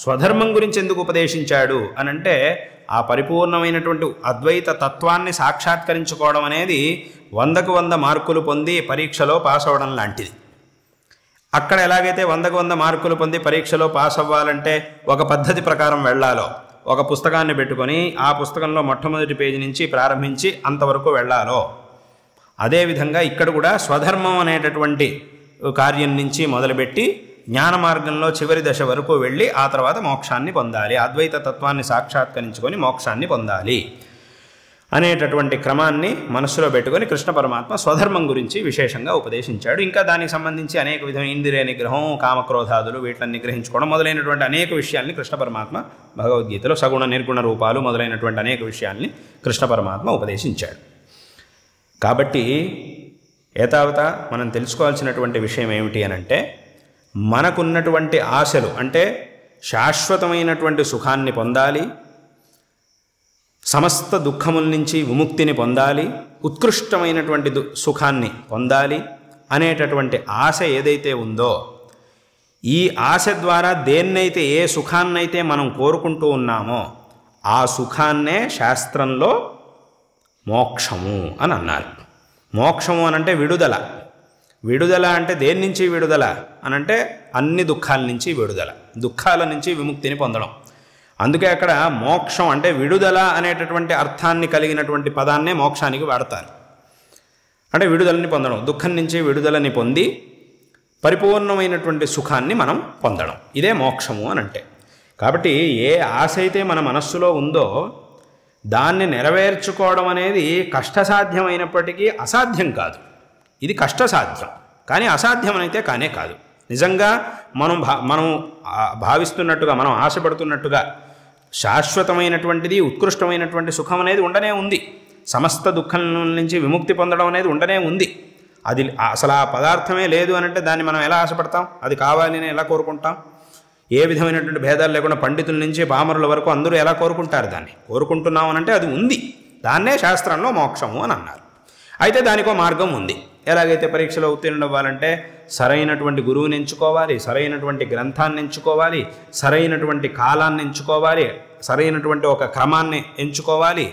Speaker 1: స్వధర్మం గురించి ఎందుకు ఉపదేశించాడు అనంటే ఆ పరిపూర్ణమైనటువంటి అద్వైత తత్వాన్ని సాక్షాత్కరించుకోవడం అనేది 100కు 100 మార్కులు పొంది పరీక్షలో పాస్ అవ్వడం లాంటిది. అక్కడ ఎలాగైతే 100కు 100 మార్కులు పొంది పరీక్షలో పాస్ అవ్వాలంటే ఒక పద్ధతి ప్రకారం వెళ్ళాలో, ఒక పుస్తకాన్ని పెట్టుకొని ఆ పుస్తకంలో మొట్టమొదటి పేజీ నుంచి ప్రారంభించి అంతవరకు వెళ్ళాలో, అదేవిధంగా ఇక్కడ కూడా స్వధర్మం అనేటటువంటి కార్యం నుంచి మొదలుపెట్టి జ్ఞాన మార్గంలో చివరి దశ వరకు వెళ్ళి ఆ తర్వాత మోక్షాన్ని పొందాలి, అద్వైత తత్వాన్ని సాక్షాత్కరించుకొని మోక్షాన్ని పొందాలి అనేటటువంటి క్రమాన్ని మనస్సులో పెట్టుకొని కృష్ణ పరమాత్మ స్వధర్మం గురించి విశేషంగా ఉపదేశించాడు. ఇంకా దానికి సంబంధించి అనేక విధమైన ఇంద్రియ నిగ్రహం, కామక్రోధాదులు వీటిని నిగ్రహించుకోవడం మొదలైనటువంటి అనేక విషయాల్ని కృష్ణ పరమాత్మ భగవద్గీతలో సగుణ నిర్గుణ రూపాలు మొదలైనటువంటి అనేక విషయాల్ని కృష్ణ పరమాత్మ ఉపదేశించాడు. కాబట్టి ఏతావత మనం తెలుసుకోవాల్సినటువంటి విషయం ఏమిటి అనంటే, మనకున్నటువంటి ఆశలు అంటే శాశ్వతమైనటువంటి సుఖాన్ని పొందాలి, సమస్త దుఃఖముల నుంచి విముక్తిని పొందాలి, ఉత్కృష్టమైనటువంటి సుఖాన్ని పొందాలి అనేటటువంటి ఆశ ఏదైతే ఉందో, ఈ ఆశ ద్వారా దేన్నైతే ఏ సుఖాన్నైతే మనం కోరుకుంటూ ఉన్నామో ఆ సుఖాన్నే శాస్త్రంలో మోక్షము అని అన్నారు. మోక్షము అనంటే విడుదల. విడుదల అంటే దేని నుంచి విడుదల అనంటే అన్ని దుఃఖాల నుంచి విడుదల, దుఃఖాల నుంచి విముక్తిని పొందడం. అందుకే అక్కడ మోక్షం అంటే విడుదల అనేటటువంటి అర్థాన్ని కలిగినటువంటి పదాన్నే మోక్షానికి వాడతారు. అంటే విడుదలని పొందడం, దుఃఖం నుంచి విడుదలని పొంది పరిపూర్ణమైనటువంటి సుఖాన్ని మనం పొందడం, ఇదే మోక్షము అని అంటే. కాబట్టి ఏ ఆశ అయితే మన మనస్సులో ఉందో దాన్ని నెరవేర్చుకోవడం అనేది కష్టసాధ్యమైనప్పటికీ అసాధ్యం కాదు. ఇది కష్టసాధ్యం కానీ అసాధ్యమైతే కానే కాదు. నిజంగా మనం భావిస్తున్నట్టుగా, మనం ఆశపడుతున్నట్టుగా శాశ్వతమైనటువంటిది ఉత్కృష్టమైనటువంటి సుఖం అనేది ఉండనే ఉంది. సమస్త దుఃఖం నుంచి విముక్తి పొందడం అనేది ఉండనే ఉంది. అది అసలు ఆ పదార్థమే లేదు అనంటే దాన్ని మనం ఎలా ఆశపడతాం? అది కావాలి అని ఎలా కోరుకుంటాం? ఏ విధమైనటువంటి భేదాలు లేకుండా పండితుల నుంచి పామరుల వరకు అందరూ ఎలా కోరుకుంటారు? దాన్ని కోరుకుంటున్నాం అనంటే అది ఉంది. దాన్నే శాస్త్రంలో మోక్షము అని అన్నారు. అయితే దానికో మార్గం ఉంది. ఎలాగైతే పరీక్షలో ఉత్తీర్ణులు అవ్వాలంటే సరైనటువంటి గురువుని ఎంచుకోవాలి, సరైనటువంటి గ్రంథాన్ని ఎంచుకోవాలి, సరైనటువంటి కాలాన్ని ఎంచుకోవాలి, సరైనటువంటి ఒక క్రమాన్ని ఎంచుకోవాలి.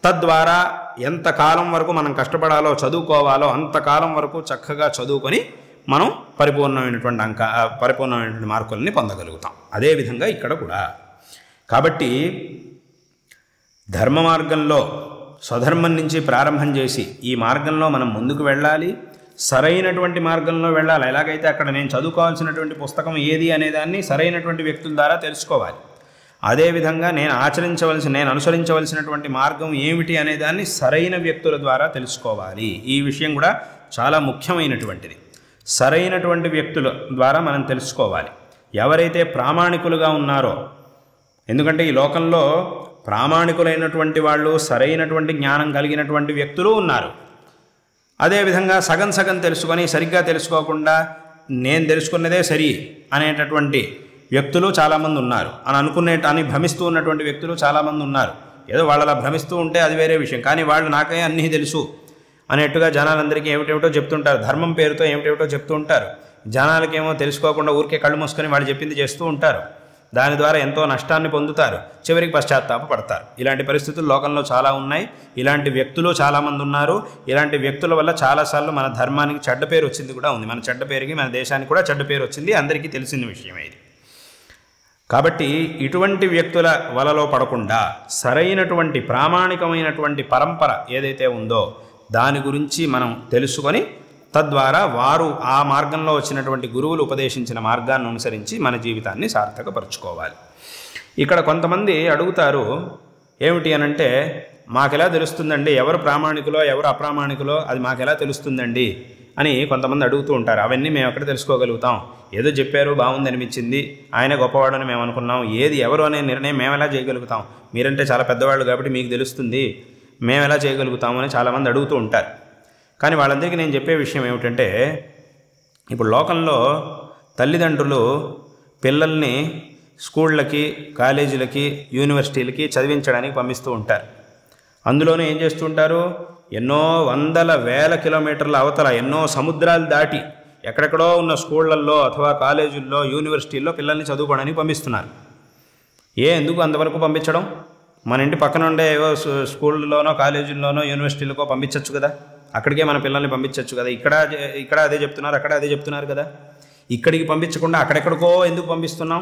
Speaker 1: తద్వారా ఎంతకాలం వరకు మనం కష్టపడాలో చదువుకోవాలో అంతకాలం వరకు చక్కగా చదువుకొని మనం పరిపూర్ణమైనటువంటి మార్కులని పొందగలుగుతాం. అదేవిధంగా ఇక్కడ కూడా. కాబట్టి ధర్మ మార్గంలో స్వధర్మం నుంచి ప్రారంభం చేసి ఈ మార్గంలో మనం ముందుకు వెళ్ళాలి. సరైనటువంటి మార్గంలో వెళ్ళాలి. ఎలాగైతే అక్కడ నేను చదువుకోవాల్సినటువంటి పుస్తకం ఏది అనేదాన్ని సరైనటువంటి వ్యక్తుల ద్వారా తెలుసుకోవాలి. అదేవిధంగా నేను అనుసరించవలసినటువంటి మార్గం ఏమిటి అనేదాన్ని సరైన వ్యక్తుల ద్వారా తెలుసుకోవాలి. ఈ విషయం కూడా చాలా ముఖ్యమైనటువంటిది. సరైనటువంటి వ్యక్తుల ద్వారా మనం తెలుసుకోవాలి. ఎవరైతే ప్రామాణికులుగా ఉన్నారో, ఎందుకంటే ఈ లోకంలో ప్రామాణికులైనటువంటి వాళ్ళు, సరైనటువంటి జ్ఞానం కలిగినటువంటి వ్యక్తులు ఉన్నారు. అదేవిధంగా సగం తెలుసుకొని సరిగ్గా తెలుసుకోకుండా నేను తెలుసుకున్నదే సరి అనేటటువంటి వ్యక్తులు చాలామంది ఉన్నారు. అని భ్రమిస్తూ ఉన్నటువంటి వ్యక్తులు చాలామంది ఉన్నారు. ఏదో వాళ్ళలా భ్రమిస్తూ ఉంటే అది వేరే విషయం. కానీ వాళ్ళు నాకే అన్నీ తెలుసు అనేట్టుగా జనాలందరికీ ఏమిటేమిటో చెప్తుంటారు. ధర్మం పేరుతో ఏమిటేమిటో చెప్తూ ఉంటారు. జనాలకేమో తెలుసుకోకుండా ఊరికే కళ్ళు మూసుకొని వాళ్ళు చెప్పింది చేస్తూ ఉంటారు. దాని ద్వారా ఎంతో నష్టాన్ని పొందుతారు. చివరికి పశ్చాత్తాప పడతారు. ఇలాంటి పరిస్థితులు లోకంలో చాలా ఉన్నాయి. ఇలాంటి వ్యక్తులు చాలామంది ఉన్నారు. ఇలాంటి వ్యక్తుల వల్ల చాలాసార్లు మన ధర్మానికి చెడ్డ పేరు వచ్చింది కూడా ఉంది. మన చెడ్డ పేరుకి మన దేశానికి కూడా చెడ్డ పేరు వచ్చింది. అందరికీ తెలిసిన విషయమే ఇది. కాబట్టి ఇటువంటి వ్యక్తుల వలలో పడకుండా సరైనటువంటి ప్రామాణికమైనటువంటి పరంపర ఏదైతే ఉందో దాని గురించి మనం తెలుసుకొని తద్వారా వారు ఆ మార్గంలో వచ్చినటువంటి గురువులు ఉపదేశించిన మార్గాన్ని అనుసరించి మన జీవితాన్ని సార్థకపరుచుకోవాలి. ఇక్కడ కొంతమంది అడుగుతారు, ఏమిటి అనంటే, మాకెలా తెలుస్తుందండి ఎవరు ప్రామాణికులో ఎవరు అప్రామాణికులో అది మాకెలా తెలుస్తుందండి అని కొంతమంది అడుగుతూ ఉంటారు. అవన్నీ మేము ఎక్కడ తెలుసుకోగలుగుతాం? ఏదో చెప్పారు, బాగుంది అనిపించింది, ఆయన గొప్పవాడని మేము అనుకున్నాం. ఏది ఎవరు అనే నిర్ణయం మేము ఎలా చేయగలుగుతాం? మీరంటే చాలా పెద్దవాళ్ళు కాబట్టి మీకు తెలుస్తుంది, మేము ఎలా చేయగలుగుతాము అని చాలామంది అడుగుతూ ఉంటారు. కానీ వాళ్ళందరికీ నేను చెప్పే విషయం ఏమిటంటే, ఇప్పుడు లోకంలో తల్లిదండ్రులు పిల్లల్ని స్కూళ్ళకి, కాలేజీలకి, యూనివర్సిటీలకి చదివించడానికి పంపిస్తూ ఉంటారు. అందులోనే ఏం చేస్తూ ఉంటారు? ఎన్నో వందల వేల కిలోమీటర్ల అవతల ఎన్నో సముద్రాలు దాటి ఎక్కడెక్కడో ఉన్న స్కూళ్ళల్లో అథవా కాలేజీల్లో, యూనివర్సిటీల్లో పిల్లల్ని చదువుకోవడానికి పంపిస్తున్నారు. ఎందుకు అంతవరకు పంపించడం? మన ఇంటి పక్కన ఉండే ఏవో స్కూళ్ళలోనో, కాలేజీల్లోనో, యూనివర్సిటీలకో పంపించవచ్చు కదా. అక్కడికే మన పిల్లల్ని పంపించవచ్చు కదా. ఇక్కడ అదే చెప్తున్నారు, అక్కడ అదే చెప్తున్నారు కదా. ఇక్కడికి పంపించకుండా అక్కడెక్కడికో ఎందుకు పంపిస్తున్నాం?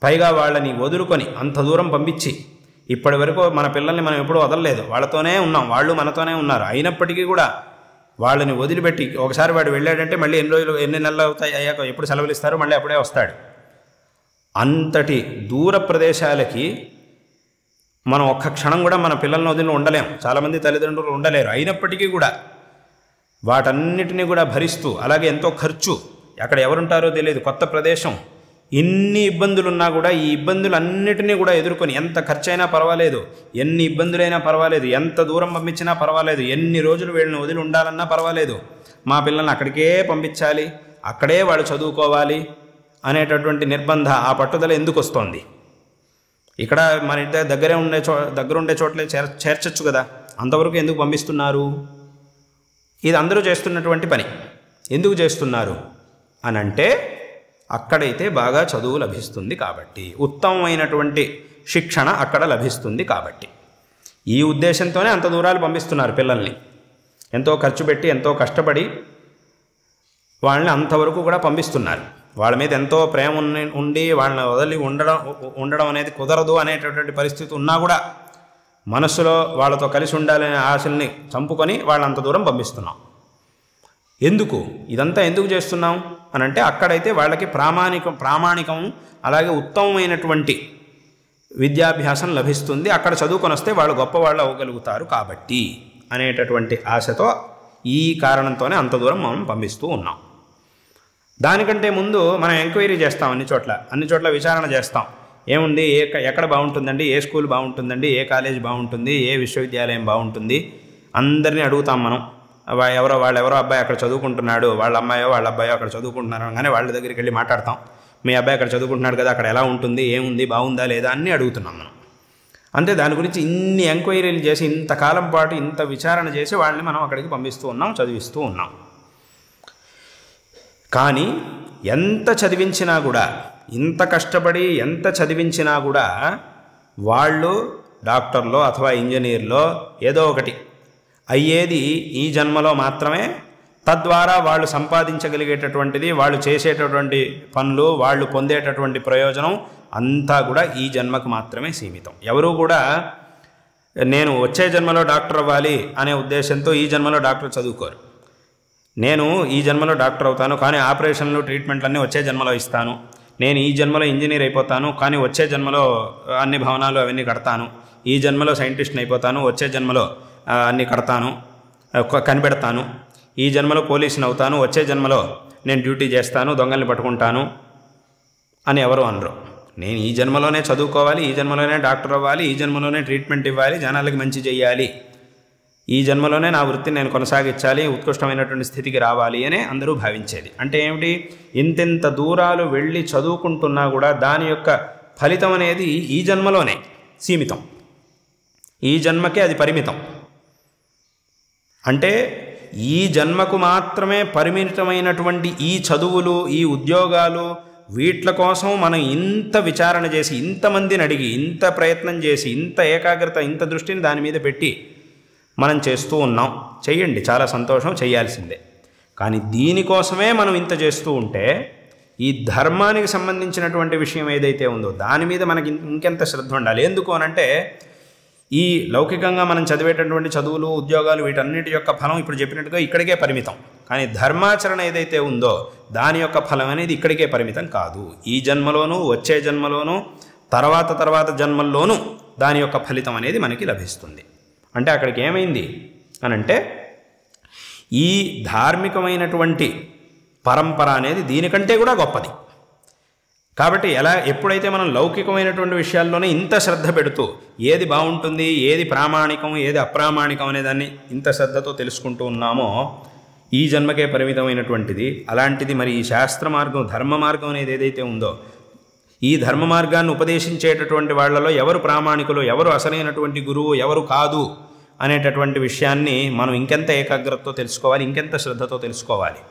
Speaker 1: పైగా వాళ్ళని వదులుకొని అంత దూరం పంపించి ఇప్పటి వరకు మన పిల్లల్ని మనం ఎప్పుడూ వదలలేదు, వాళ్ళతోనే ఉన్నాం, వాళ్ళు మనతోనే ఉన్నారు. అయినప్పటికీ కూడా వాళ్ళని వదిలిపెట్టి ఒకసారి వాడు వెళ్ళాడంటే మళ్ళీ ఎన్ని నెలలు అవుతాయి అయ్యాక ఎప్పుడు సెలవులు ఇస్తారో మళ్ళీ అప్పుడే వస్తాడు. అంతటి దూర ప్రదేశాలకి మనం ఒక్క క్షణం కూడా మన పిల్లల్ని వదిలి ఉండలేం. చాలామంది తల్లిదండ్రులు ఉండలేరు. అయినప్పటికీ కూడా వాటన్నిటినీ కూడా భరిస్తూ, అలాగే ఎంతో ఖర్చు, అక్కడ ఎవరుంటారో తెలియదు, కొత్త ప్రదేశం, ఇన్ని ఇబ్బందులున్నా కూడా ఈ ఇబ్బందులన్నిటినీ కూడా ఎదుర్కొని ఎంత ఖర్చైనా పర్వాలేదు, ఎన్ని ఇబ్బందులైనా పర్వాలేదు, ఎంత దూరం పంపించినా పర్వాలేదు, ఎన్ని రోజులు వీళ్ళని వదిలి ఉండాలన్నా పర్వాలేదు, మా పిల్లల్ని అక్కడికే పంపించాలి, అక్కడే వాళ్ళు చదువుకోవాలి అనేటటువంటి నిర్బంధ, ఆ పట్టుదల ఎందుకు వస్తోంది? ఇక్కడ మన ఇంటి దగ్గరుండే చోట్లే చేర్చచ్చు కదా. అంతవరకు ఎందుకు పంపిస్తున్నారు? ఇది అందరూ చేస్తున్నటువంటి పని. ఎందుకు చేస్తున్నారు అనంటే, అక్కడైతే బాగా చదువు లభిస్తుంది కాబట్టి, ఉత్తమమైనటువంటి శిక్షణ అక్కడ లభిస్తుంది కాబట్టి, ఈ ఉద్దేశంతోనే అంత దూరాలు పంపిస్తున్నారు పిల్లల్ని. ఎంతో ఖర్చు పెట్టి, ఎంతో కష్టపడి వాళ్ళని అంతవరకు కూడా పంపిస్తున్నారు. వాళ్ళ మీద ఎంతో ప్రేమ ఉండి వాళ్ళని వదిలి ఉండడం అనేది కుదరదు అనేటటువంటి పరిస్థితి ఉన్నా కూడా మనస్సులో వాళ్ళతో కలిసి ఉండాలనే ఆశల్ని చంపుకొని వాళ్ళని అంత దూరం పంపిస్తున్నాం. ఎందుకు ఇదంతా ఎందుకు చేస్తున్నాం అనంటే, అక్కడైతే వాళ్ళకి ప్రామాణికం అలాగే ఉత్తమమైనటువంటి విద్యాభ్యాసం లభిస్తుంది, అక్కడ చదువుకొని వస్తే వాళ్ళు గొప్పవాళ్ళు అవ్వగలుగుతారు కాబట్టి అనేటటువంటి ఆశతో, ఈ కారణంతోనే అంత దూరం మనం పంపిస్తూ ఉన్నాం. దానికంటే ముందు మనం ఎంక్వైరీ చేస్తాం, అన్ని చోట్ల విచారణ చేస్తాం. ఏముంది, ఎక్కడ బాగుంటుందండి, ఏ స్కూల్ బాగుంటుందండి, ఏ కాలేజ్ బాగుంటుంది, ఏ విశ్వవిద్యాలయం బాగుంటుంది, అందరినీ అడుగుతాం మనం. వాళ్ళెవరో అబ్బాయి అక్కడ చదువుకుంటున్నాడు, వాళ్ళ అమ్మాయో వాళ్ళ అబ్బాయో అక్కడ చదువుకుంటున్నారు కానీ వాళ్ళ దగ్గరికి వెళ్ళి మాట్లాడతాం. మీ అబ్బాయి అక్కడ చదువుకుంటున్నాడు కదా, అక్కడ ఎలా ఉంటుంది, ఏముంది, బాగుందా లేదా అన్నీ అడుగుతున్నాం మనం. అంతే, దాని గురించి ఇన్ని ఎంక్వైరీలు చేసి, ఇంతకాలం పాటు ఇంత విచారణ చేసి వాళ్ళని మనం అక్కడికి పంపిస్తూ ఉన్నాం, చదివిస్తూ ఉన్నాం. కానీ ఎంత చదివించినా కూడా, ఇంత కష్టపడి ఎంత చదివించినా కూడా వాళ్ళు డాక్టర్లో అథవా ఇంజనీర్లో ఏదో ఒకటి అయ్యేది ఈ జన్మలో మాత్రమే. తద్వారా వాళ్ళు సంపాదించగలిగేటటువంటిది, వాళ్ళు చేసేటటువంటి పనులు, వాళ్ళు పొందేటటువంటి ప్రయోజనం అంతా కూడా ఈ జన్మకు మాత్రమే సీమితం. ఎవరు కూడా నేను వచ్చే జన్మలో డాక్టర్ అవ్వాలి అనే ఉద్దేశంతో ఈ జన్మలో డాక్టర్ చదువుకోరు. నేను ఈ జన్మలో డాక్టర్ అవుతాను కానీ ఆపరేషన్లు ట్రీట్మెంట్లన్నీ వచ్చే జన్మలో ఇస్తాను, నేను ఈ జన్మలో ఇంజనీర్ అయిపోతాను కానీ వచ్చే జన్మలో అన్ని భవనాలు అవన్నీ కడతాను, ఈ జన్మలో సైంటిస్ట్ని అయిపోతాను వచ్చే జన్మలో అన్నీ కడతాను కనిపెడతాను, ఈ జన్మలో పోలీసుని అవుతాను వచ్చే జన్మలో నేను డ్యూటీ చేస్తాను దొంగల్ని పట్టుకుంటాను అని ఎవరు అనరు. నేను ఈ జన్మలోనే చదువుకోవాలి, ఈ జన్మలోనే డాక్టర్ అవ్వాలి, ఈ జన్మలోనే ట్రీట్మెంట్ ఇవ్వాలి, జనాలకి మంచి చేయాలి, ఈ జన్మలోనే నా వృత్తిని నేను కొనసాగించాలి, ఉత్కృష్టమైనటువంటి స్థితికి రావాలి అని అందరూ భావించేది. అంటే ఏమిటి, ఇంతెంత దూరాలు వెళ్ళి చదువుకుంటున్నా కూడా దాని యొక్క ఫలితం అనేది ఈ జన్మలోనే సీమితం, ఈ జన్మకే అది పరిమితం. అంటే ఈ జన్మకు మాత్రమే పరిమితమైనటువంటి ఈ చదువులు, ఈ ఉద్యోగాలు, వీట్ల కోసం మనం ఇంత విచారణ చేసి, ఇంతమందిని అడిగి, ఇంత ప్రయత్నం చేసి, ఇంత ఏకాగ్రత, ఇంత దృష్టిని దాని మీద పెట్టి మనం చేస్తూ ఉన్నాం. చెయ్యండి, చాలా సంతోషం, చేయాల్సిందే. కానీ దీనికోసమే మనం ఇంత చేస్తూ ఉంటే ఈ ధర్మానికి సంబంధించినటువంటి విషయం ఏదైతే ఉందో దాని మీద మనకి ఇంకెంత శ్రద్ధ ఉండాలి. ఎందుకు అనంటే ఈ లౌకికంగా మనం చదివేటటువంటి చదువులు, ఉద్యోగాలు, వీటన్నిటి యొక్క ఫలం ఇప్పుడు చెప్పినట్టుగా ఇక్కడికే పరిమితం. కానీ ధర్మాచరణ ఏదైతే ఉందో దాని యొక్క ఫలం అనేది ఇక్కడికే పరిమితం కాదు. ఈ జన్మలోనూ, వచ్చే జన్మలోనూ, తర్వాత జన్మల్లోనూ దాని యొక్క ఫలితం అనేది మనకి లభిస్తుంది. అంటే అక్కడికి ఏమైంది అనంటే ఈ ధార్మికమైనటువంటి పరంపర అనేది దీనికంటే కూడా గొప్పది. కాబట్టి ఎప్పుడైతే మనం లౌకికమైనటువంటి విషయాల్లోనే ఇంత శ్రద్ధ పెడుతూ ఏది బాగుంటుంది, ఏది ప్రామాణికం, ఏది అప్రామాణికం అనే దాన్ని ఇంత శ్రద్ధతో తెలుసుకుంటూ ఉన్నామో ఈ జన్మకే పరిమితమైనటువంటిది. అలాంటిది మరి ఈ శాస్త్ర మార్గం, ధర్మ మార్గం అనేది ఏదైతే ఉందో ఈ ధర్మ మార్గాన్ని ఉపదేశించేటటువంటి వాళ్ళలో ఎవరు ప్రామాణికులు, ఎవరు అసలైనటువంటి గురువు, ఎవరు కాదు అనేటటువంటి విషయాన్ని మనం ఇంకెంత ఏకాగ్రతతో తెలుసుకోవాలి, ఇంకెంత శ్రద్ధతో తెలుసుకోవాలి.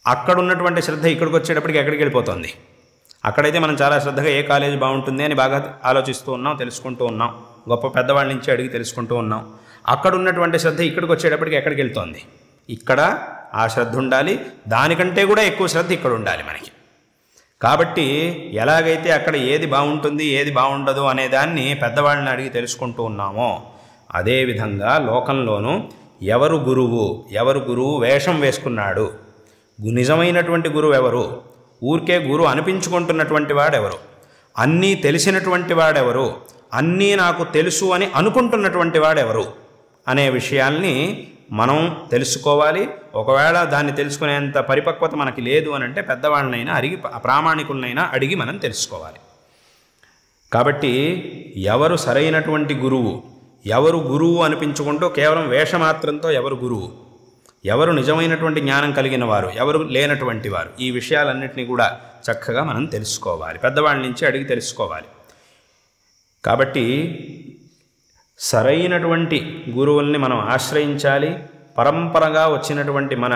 Speaker 1: అక్కడ ఉన్నటువంటి శ్రద్ధ ఇక్కడికి వచ్చేటప్పటికి ఎక్కడికి వెళ్ళిపోతుంది. అక్కడైతే మనం చాలా శ్రద్ధగా ఏ కాలేజీ బాగుంటుంది అని బాగా ఆలోచిస్తూ ఉన్నాం, తెలుసుకుంటూ ఉన్నాం, గొప్ప పెద్దవాళ్ళ నుంచి అడిగి తెలుసుకుంటూ ఉన్నాం. అక్కడ ఉన్నటువంటి శ్రద్ధ ఇక్కడికి వచ్చేటప్పటికి ఎక్కడికి వెళ్తోంది. ఇక్కడ ఆ శ్రద్ధ ఉండాలి, దానికంటే కూడా ఎక్కువ శ్రద్ధ ఇక్కడ ఉండాలి మనకి. కాబట్టి ఎలాగైతే అక్కడ ఏది బాగుంటుంది, ఏది బాగుండదు అనేదాన్ని పెద్దవాళ్ళని అడిగి తెలుసుకుంటూ ఉన్నామో అదేవిధంగా లోకంలోనూ ఎవరు గురువు వేషం వేసుకున్నాడు, నిజమైనటువంటి గురువు ఎవరు, ఊరికే గురువు అనిపించుకుంటున్నటువంటి వాడెవరు, అన్నీ తెలిసినటువంటి వాడెవరు, అన్నీ నాకు తెలుసు అని అనుకుంటున్నటువంటి వాడెవరు అనే విషయాల్ని మనం తెలుసుకోవాలి. ఒకవేళ దాన్ని తెలుసుకునేంత పరిపక్వత మనకి లేదు అని అంటే పెద్దవాళ్ళనైనా అడిగి, ప్రామాణికులనైనా అడిగి మనం తెలుసుకోవాలి. కాబట్టి ఎవరు సరైనటువంటి గురువు, ఎవరు గురువు అనిపించుకుంటూ కేవలం వేషమాత్రంతో ఎవరు గురువు, ఎవరు నిజమైనటువంటి జ్ఞానం కలిగిన వారు, ఎవరు లేనటువంటి వారు, ఈ విషయాలన్నింటినీ కూడా చక్కగా మనం తెలుసుకోవాలి, పెద్దవాళ్ళ నుంచి అడిగి తెలుసుకోవాలి. కాబట్టి సరైనటువంటి గురువుల్ని మనం ఆశ్రయించాలి. పరంపరగా వచ్చినటువంటి మన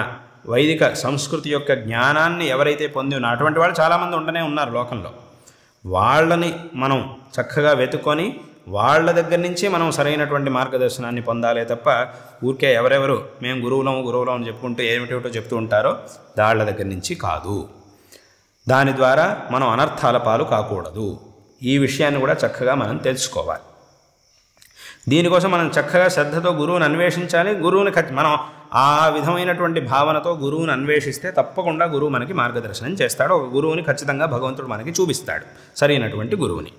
Speaker 1: వైదిక సంస్కృతి యొక్క జ్ఞానాన్ని ఎవరైతే పొంది ఉన్నా అటువంటి వాళ్ళు చాలామంది ఉండనే ఉన్నారు లోకంలో. వాళ్ళని మనం చక్కగా వెతుక్కొని వాళ్ళ దగ్గర నుంచి మనం సరైనటువంటి మార్గదర్శనాన్ని పొందాలే తప్ప ఊరికే ఎవరెవరు మేము గురువులం అని చెప్పుకుంటూ ఏమిటో చెప్తూ ఉంటారో వాళ్ళ దగ్గర నుంచి కాదు. దాని ద్వారా మనం అనర్థాల పాలు కాకూడదు. ఈ విషయాన్ని కూడా చక్కగా మనం తెలుసుకోవాలి. దీనికోసం మనం చక్కగా శ్రద్ధతో గురువుని అన్వేషించాలి. గురువుని మనం ఆ విధమైనటువంటి భావనతో గురువుని అన్వేషిస్తే తప్పకుండా గురువు మనకి మార్గదర్శనం చేస్తాడు. ఒక గురువుని ఖచ్చితంగా భగవంతుడు మనకి చూపిస్తాడు, సరైనటువంటి గురువుని.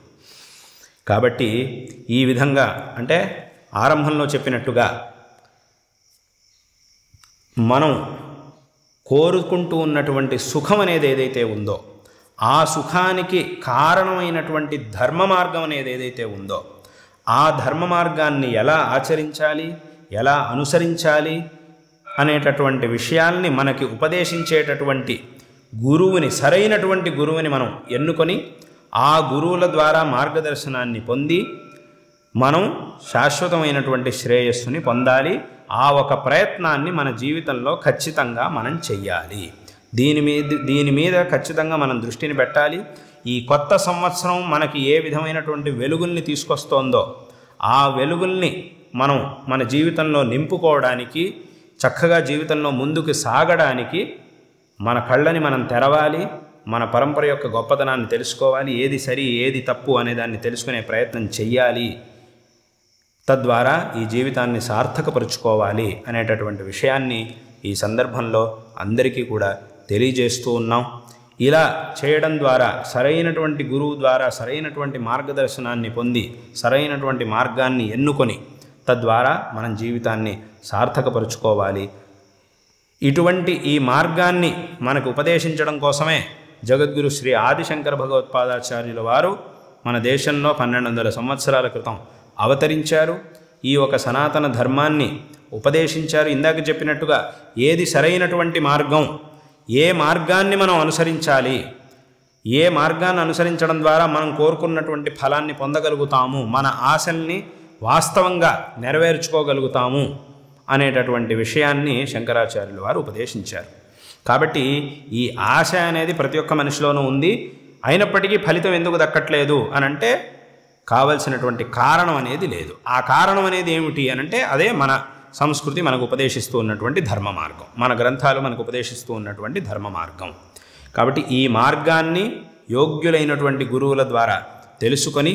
Speaker 1: కాబట్టి ఈ విధంగా అంటే ఆరంభంలో చెప్పినట్టుగా మనం కోరుకుంటూ ఉన్నటువంటి సుఖం అనేది ఏదైతే ఉందో ఆ సుఖానికి కారణమైనటువంటి ధర్మ మార్గం అనేది ఏదైతే ఉందో ఆ ధర్మ మార్గాన్ని ఎలా ఆచరించాలి, ఎలా అనుసరించాలి అనేటటువంటి విషయాల్ని మనకి ఉపదేశించేటటువంటి గురువుని, సరైనటువంటి గురువుని మనం ఎన్నుకొని ఆ గురువుల ద్వారా మార్గదర్శనాన్ని పొంది మనం శాశ్వతమైనటువంటి శ్రేయస్సుని పొందాలి. ఆ ఒక ప్రయత్నాన్ని మన జీవితంలో ఖచ్చితంగా మనం చెయ్యాలి. దీని మీద ఖచ్చితంగా మనం దృష్టిని పెట్టాలి. ఈ కొత్త సంవత్సరం మనకి ఏ విధమైనటువంటి వెలుగుల్ని తీసుకొస్తోందో ఆ వెలుగుల్ని మనం మన జీవితంలో నింపుకోవడానికి, చక్కగా జీవితంలో ముందుకు సాగడానికి మన కళ్ళని మనం తెరవాలి. మన పరంపర యొక్క గొప్పతనాన్ని తెలుసుకోవాలి. ఏది సరి ఏది తప్పు అనేదాన్ని తెలుసుకునే ప్రయత్నం చెయ్యాలి. తద్వారా ఈ జీవితాన్ని సార్థకపరుచుకోవాలి అనేటటువంటి విషయాన్ని ఈ సందర్భంలో అందరికీ కూడా తెలియజేస్తూ ఉన్నాం. ఇలా చేయడం ద్వారా సరైనటువంటి గురువు ద్వారా సరైనటువంటి మార్గదర్శనాన్ని పొంది సరైనటువంటి మార్గాన్ని ఎన్నుకొని తద్వారా మనం జీవితాన్ని సార్థకపరుచుకోవాలి. ఇటువంటి ఈ మార్గాన్ని మనకు ఉపదేశించడం కోసమే జగద్గురు శ్రీ ఆదిశంకర భగవత్పాదాచార్యుల వారు మన దేశంలో 1200 సంవత్సరాల క్రితం అవతరించారు. ఈ ఒక సనాతన ధర్మాన్ని ఉపదేశించారు. ఇందాక చెప్పినట్టుగా ఏది సరైనటువంటి మార్గం, ఏ మార్గాన్ని మనం అనుసరించాలి, ఏ మార్గాన్ని అనుసరించడం ద్వారా మనం కోరుకున్నటువంటి ఫలాన్ని పొందగలుగుతాము, మన ఆశల్ని వాస్తవంగా నెరవేర్చుకోగలుగుతాము అనేటటువంటి విషయాన్ని శంకరాచార్యుల వారు ఉపదేశించారు. కాబట్టి ఈ ఆశ అనేది ప్రతి ఒక్క మనిషిలోనూ ఉంది. అయినప్పటికీ ఫలితం ఎందుకు దక్కట్లేదు అనంటే కావలసినటువంటి కారణం అనేది లేదు. ఆ కారణం అనేది ఏమిటి అనంటే అదే మన సంస్కృతి మనకు ఉపదేశిస్తూ ఉన్నటువంటి ధర్మ మార్గం, మన గ్రంథాలు మనకు ఉపదేశిస్తూ ఉన్నటువంటి ధర్మ మార్గం. కాబట్టి ఈ మార్గాన్ని యోగ్యులైనటువంటి గురువుల ద్వారా తెలుసుకొని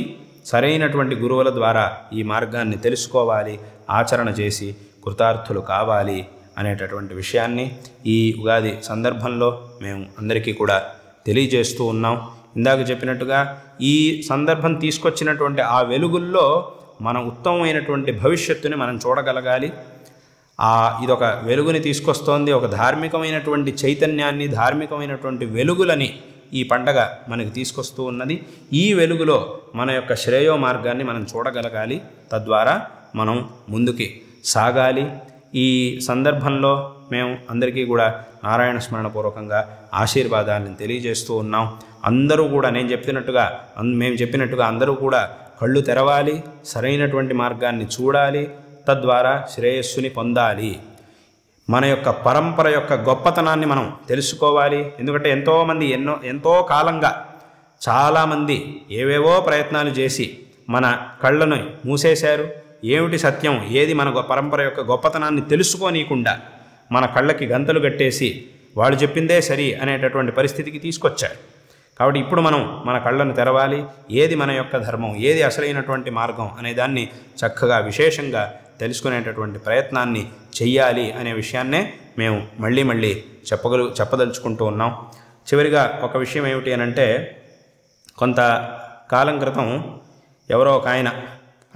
Speaker 1: సరైనటువంటి గురువుల ద్వారా ఈ మార్గాన్ని తెలుసుకోవాలి, ఆచరణ చేసి కృతార్థులు కావాలి అనేటటువంటి విషయాన్ని ఈ ఉగాది సందర్భంలో మేము అందరికీ కూడా తెలియజేస్తూ ఉన్నాం. ఇందాక చెప్పినట్టుగా ఈ సందర్భం తీసుకొచ్చినటువంటి ఆ వెలుగుల్లో మన ఉత్తమమైనటువంటి భవిష్యత్తుని మనం చూడగలగాలి. ఇదొక వెలుగుని తీసుకొస్తోంది, ఒక ధార్మికమైనటువంటి చైతన్యాన్ని, ధార్మికమైనటువంటి వెలుగులని ఈ పండగ మనకి తీసుకొస్తూ ఉన్నది. ఈ వెలుగులో మన యొక్క శ్రేయో మార్గాన్ని మనం చూడగలగాలి. తద్వారా మనం ముందుకి సాగాలి. ఈ సందర్భంలో మేము అందరికీ కూడా నారాయణ స్మరణపూర్వకంగా ఆశీర్వాదాలను తెలియజేస్తూ ఉన్నాం. అందరూ కూడా మేము చెప్పినట్టుగా అందరూ కూడా కళ్ళు తెరవాలి, సరైనటువంటి మార్గాన్ని చూడాలి, తద్వారా శ్రేయస్సుని పొందాలి. మన యొక్క పరంపర యొక్క గొప్పతనాన్ని మనం తెలుసుకోవాలి. ఎందుకంటే ఎంతోమంది ఎంతో కాలంగా చాలామంది ఏవేవో ప్రయత్నాలు చేసి మన కళ్ళను మూసేశారు. ఏమిటి సత్యం, ఏది మన పరంపర యొక్క గొప్పతనాన్ని తెలుసుకోనీయకుండా మన కళ్ళకి గంతలు కట్టేసి వాళ్ళు చెప్పిందే సరి అనేటటువంటి పరిస్థితికి తీసుకొచ్చారు. కాబట్టి ఇప్పుడు మనం మన కళ్ళను తెరవాలి. ఏది మన యొక్క ధర్మం, ఏది అసలైనటువంటి మార్గం అనేదాన్ని చక్కగా విశేషంగా తెలుసుకునేటటువంటి ప్రయత్నాన్ని చెయ్యాలి అనే విషయాన్నే మేము మళ్ళీ చెప్పదలుచుకుంటూ ఉన్నాం. చివరిగా ఒక విషయం ఏమిటి అనంటే, కొంత కాలం క్రితం ఎవరో ఒక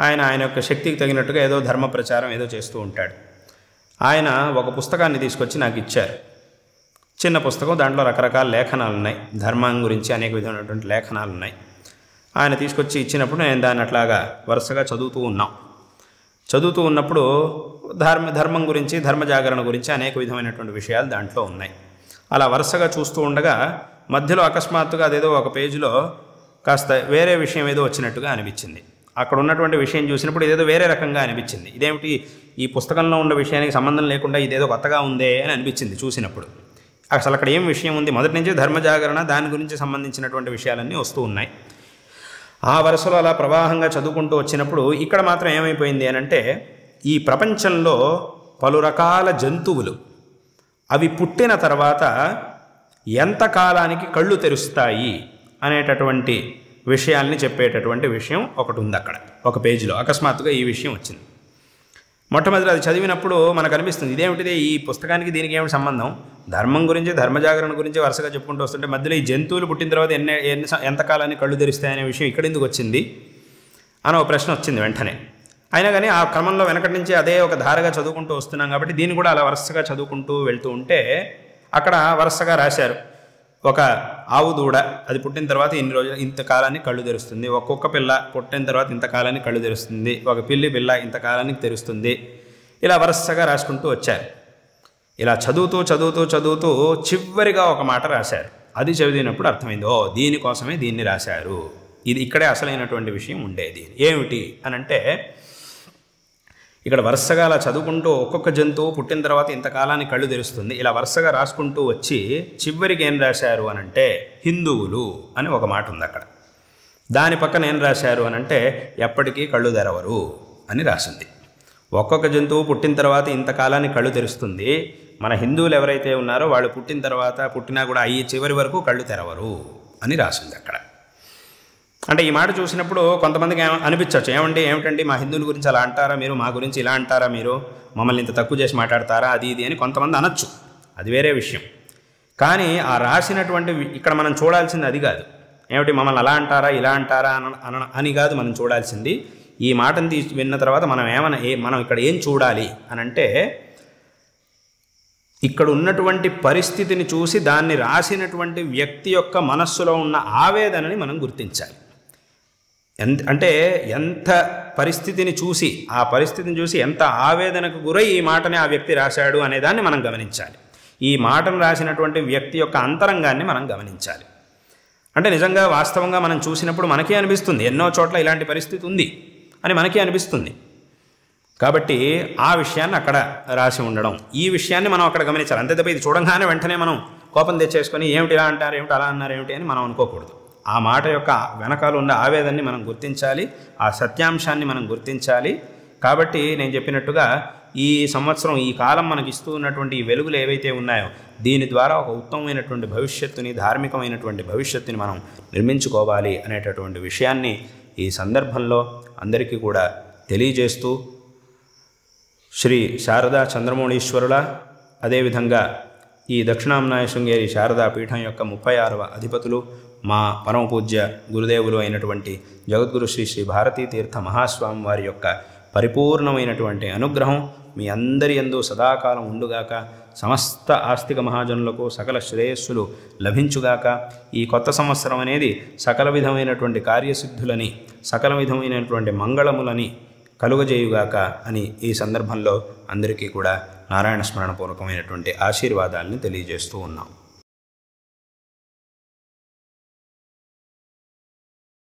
Speaker 1: ఆయన యొక్క శక్తికి తగినట్టుగా ఏదో ధర్మ ప్రచారం ఏదో చేస్తూ ఉంటాడు. ఆయన ఒక పుస్తకాన్ని తీసుకొచ్చి నాకు ఇచ్చారు. చిన్న పుస్తకం, దాంట్లో రకరకాల లేఖనాలు ఉన్నాయి, ధర్మం గురించి అనేక విధమైనటువంటి లేఖనాలు ఉన్నాయి. ఆయన తీసుకొచ్చి ఇచ్చినప్పుడు నేను దాన్ని అట్లాగా వరుసగా చదువుతూ ఉన్నప్పుడు ధర్మం గురించి, ధర్మ జాగరణ గురించి అనేక విధమైనటువంటి విషయాలు దాంట్లో ఉన్నాయి. అలా వరుసగా చూస్తూ ఉండగా మధ్యలో అకస్మాత్తుగా అదేదో ఒక పేజీలో కాస్త వేరే విషయం ఏదో వచ్చినట్టుగా అనిపించింది. అక్కడ ఉన్నటువంటి విషయం చూసినప్పుడు ఇదేదో వేరే రకంగా అనిపించింది. ఇదేమిటి, ఈ పుస్తకంలో ఉన్న విషయానికి సంబంధం లేకుండా ఇదేదో కొత్తగా ఉందే అని అనిపించింది చూసినప్పుడు. అసలు అక్కడ ఏం విషయం ఉంది, మొదటి నుంచి ధర్మ జాగరణ దాని గురించి సంబంధించినటువంటి విషయాలన్నీ వస్తూ ఉన్నాయి. ఆ వరుసలో అలా ప్రవాహంగా చదువుకుంటూ వచ్చినప్పుడు ఇక్కడ మాత్రం ఏమైపోయింది అనంటే, ఈ ప్రపంచంలో పలు రకాల జంతువులు అవి పుట్టిన తర్వాత ఎంతకాలానికి కళ్ళు తెరుస్తాయి అనేటటువంటి విషయాల్ని చెప్పేటటువంటి విషయం ఒకటి ఉంది. అక్కడ ఒక పేజీలో అకస్మాత్తుగా ఈ విషయం వచ్చింది. మొట్టమొదటి అది చదివినప్పుడు మనకు అనిపిస్తుంది, ఇదేమిటిది, ఈ పుస్తకానికి దీనికి ఏమిటి సంబంధం, ధర్మం గురించి ధర్మజాగరణ గురించి వరుసగా చెప్పుకుంటూ వస్తుంటే మధ్యలో ఈ జంతువులు పుట్టిన తర్వాత ఎంతకాలాన్ని కళ్ళు తెరుస్తాయనే విషయం ఇక్కడ ఎందుకు వచ్చింది అని ఒక ప్రశ్న వచ్చింది వెంటనే. అయినా కానీ ఆ క్రమంలో వెనకటి నుంచి అదే ఒక ధారగా చదువుకుంటూ వస్తున్నాం కాబట్టి దీన్ని కూడా అలా వరుసగా చదువుకుంటూ వెళ్తూ ఉంటే అక్కడ వరుసగా రాశారు, ఒక ఆవు దూడ అది పుట్టిన తర్వాత ఇన్ని రోజులు ఇంతకాలాన్ని కళ్ళు తెరుస్తుంది, ఒక కుక్క పిల్ల పుట్టిన తర్వాత ఇంతకాలాన్ని కళ్ళు తెరుస్తుంది, ఒక పిల్లి పిల్ల ఇంతకాలానికి తెరుస్తుంది, ఇలా వరుసగా రాసుకుంటూ వచ్చారు. ఇలా చదువుతూ చివరిగా ఒక మాట రాశారు. అది చదివినప్పుడు అర్థమైంది, దీనికోసమే దీన్ని రాశారు, ఇది ఇక్కడే అసలైనటువంటి విషయం ఉండేది. ఏమిటి అనంటే, ఇక్కడ వరుసగా అలా చదువుకుంటూ ఒక్కొక్క జంతువు పుట్టిన తర్వాత ఇంతకాలానికి కళ్ళు తెరుస్తుంది, ఇలా వరుసగా రాసుకుంటూ వచ్చి చివరికి ఏం రాశారు అనంటే హిందువులు అని ఒక మాట ఉంది అక్కడ. దాని పక్కన ఏం రాశారు అనంటే ఎప్పటికీ కళ్ళు తెరవరు అని రాసింది. ఒక్కొక్క జంతువు పుట్టిన తర్వాత ఇంతకాలానికి కళ్ళు తెరుస్తుంది, మన హిందువులు ఎవరైతే ఉన్నారో వాళ్ళు పుట్టిన తర్వాత పుట్టినా కూడా అయ్యి చివరి వరకు కళ్ళు తెరవరు అని రాసింది అక్కడ. అంటే ఈ మాట చూసినప్పుడు కొంతమందికి అనిపించవచ్చు, ఏమిటండి మా హిందువుల గురించి అలా అంటారా మీరు, మా గురించి ఇలా అంటారా మీరు, మమ్మల్ని ఇంత తక్కువ చేసి మాట్లాడతారా అది ఇది అని కొంతమంది అనొచ్చు, అది వేరే విషయం. కానీ ఆ రాసినటువంటి ఇక్కడ మనం చూడాల్సింది అది కాదు. ఏమిటి మమ్మల్ని అలా అంటారా ఇలా అంటారా అని కాదు మనం చూడాల్సింది. ఈ మాటను విన్న తర్వాత మనం ఇక్కడ ఏం చూడాలి అనంటే ఇక్కడ ఉన్నటువంటి పరిస్థితిని చూసి దాన్ని రాసినటువంటి వ్యక్తి యొక్క మనస్సులో ఉన్న ఆవేదనని మనం గుర్తించాలి. అంటే ఎంత పరిస్థితిని చూసి ఆ పరిస్థితిని చూసి ఎంత ఆవేదనకు గురై ఈ మాటని ఆ వ్యక్తి రాశాడు అనేదాన్ని మనం గమనించాలి. ఈ మాటను రాసినటువంటి వ్యక్తి యొక్క అంతరంగాన్ని మనం గమనించాలి. అంటే నిజంగా వాస్తవంగా మనం చూసినప్పుడు మనకే అనిపిస్తుంది ఎన్నో చోట్ల ఇలాంటి పరిస్థితి ఉంది అని మనకే అనిపిస్తుంది. కాబట్టి ఆ విషయాన్ని అక్కడ రాసి ఉండడం, ఈ విషయాన్ని మనం అక్కడ గమనించాలి. అంతే తప్ప ఇది చూడంగానే వెంటనే మనం కోపం తెచ్చేసుకొని ఏమిటి ఇలా అంటారు ఏమిటి అలా అన్నారు ఏమిటి అని మనం అనుకోకూడదు. ఆ మాట యొక్క వెనకాల ఉన్న ఆవేదనని మనం గుర్తించాలి, ఆ సత్యాంశాన్ని మనం గుర్తించాలి. కాబట్టి నేను చెప్పినట్టుగా ఈ సంవత్సరం ఈ కాలం మనకి ఇస్తూ ఉన్నటువంటి ఈ వెలుగులు ఏవైతే ఉన్నాయో దీని ద్వారా ఒక ఉత్తమమైనటువంటి భవిష్యత్తుని, ధార్మికమైనటువంటి భవిష్యత్తుని మనం నిర్మించుకోవాలి అనేటటువంటి విషయాన్ని ఈ సందర్భంలో అందరికీ కూడా తెలియజేస్తూ శ్రీ శారదా చంద్రమౌళీశ్వరుల అదేవిధంగా ఈ దక్షిణాంనాయ శృంగేరి శారదా పీఠం యొక్క 36వ అధిపతులు మా పరమపూజ్య గురుదేవులు అయినటువంటి జగద్గురు శ్రీ శ్రీ భారతీ తీర్థ మహాస్వామి వారి యొక్క పరిపూర్ణమైనటువంటి అనుగ్రహం మీ అందరి యందు సదాకాలం ఉండుగాక. సమస్త ఆస్తిక మహాజనులకు సకల శ్రేయస్సులు లభించుగాక. ఈ కొత్త సంవత్సరం అనేది సకల విధమైనటువంటి కార్యసిద్ధులని, సకల విధమైనటువంటి మంగళములని కలుగజేయుగాక అని ఈ సందర్భంలో అందరికీ కూడా నారాయణ స్మరణపూర్వకమైనటువంటి ఆశీర్వాదాలని తెలియజేస్తూ ఉన్నాం.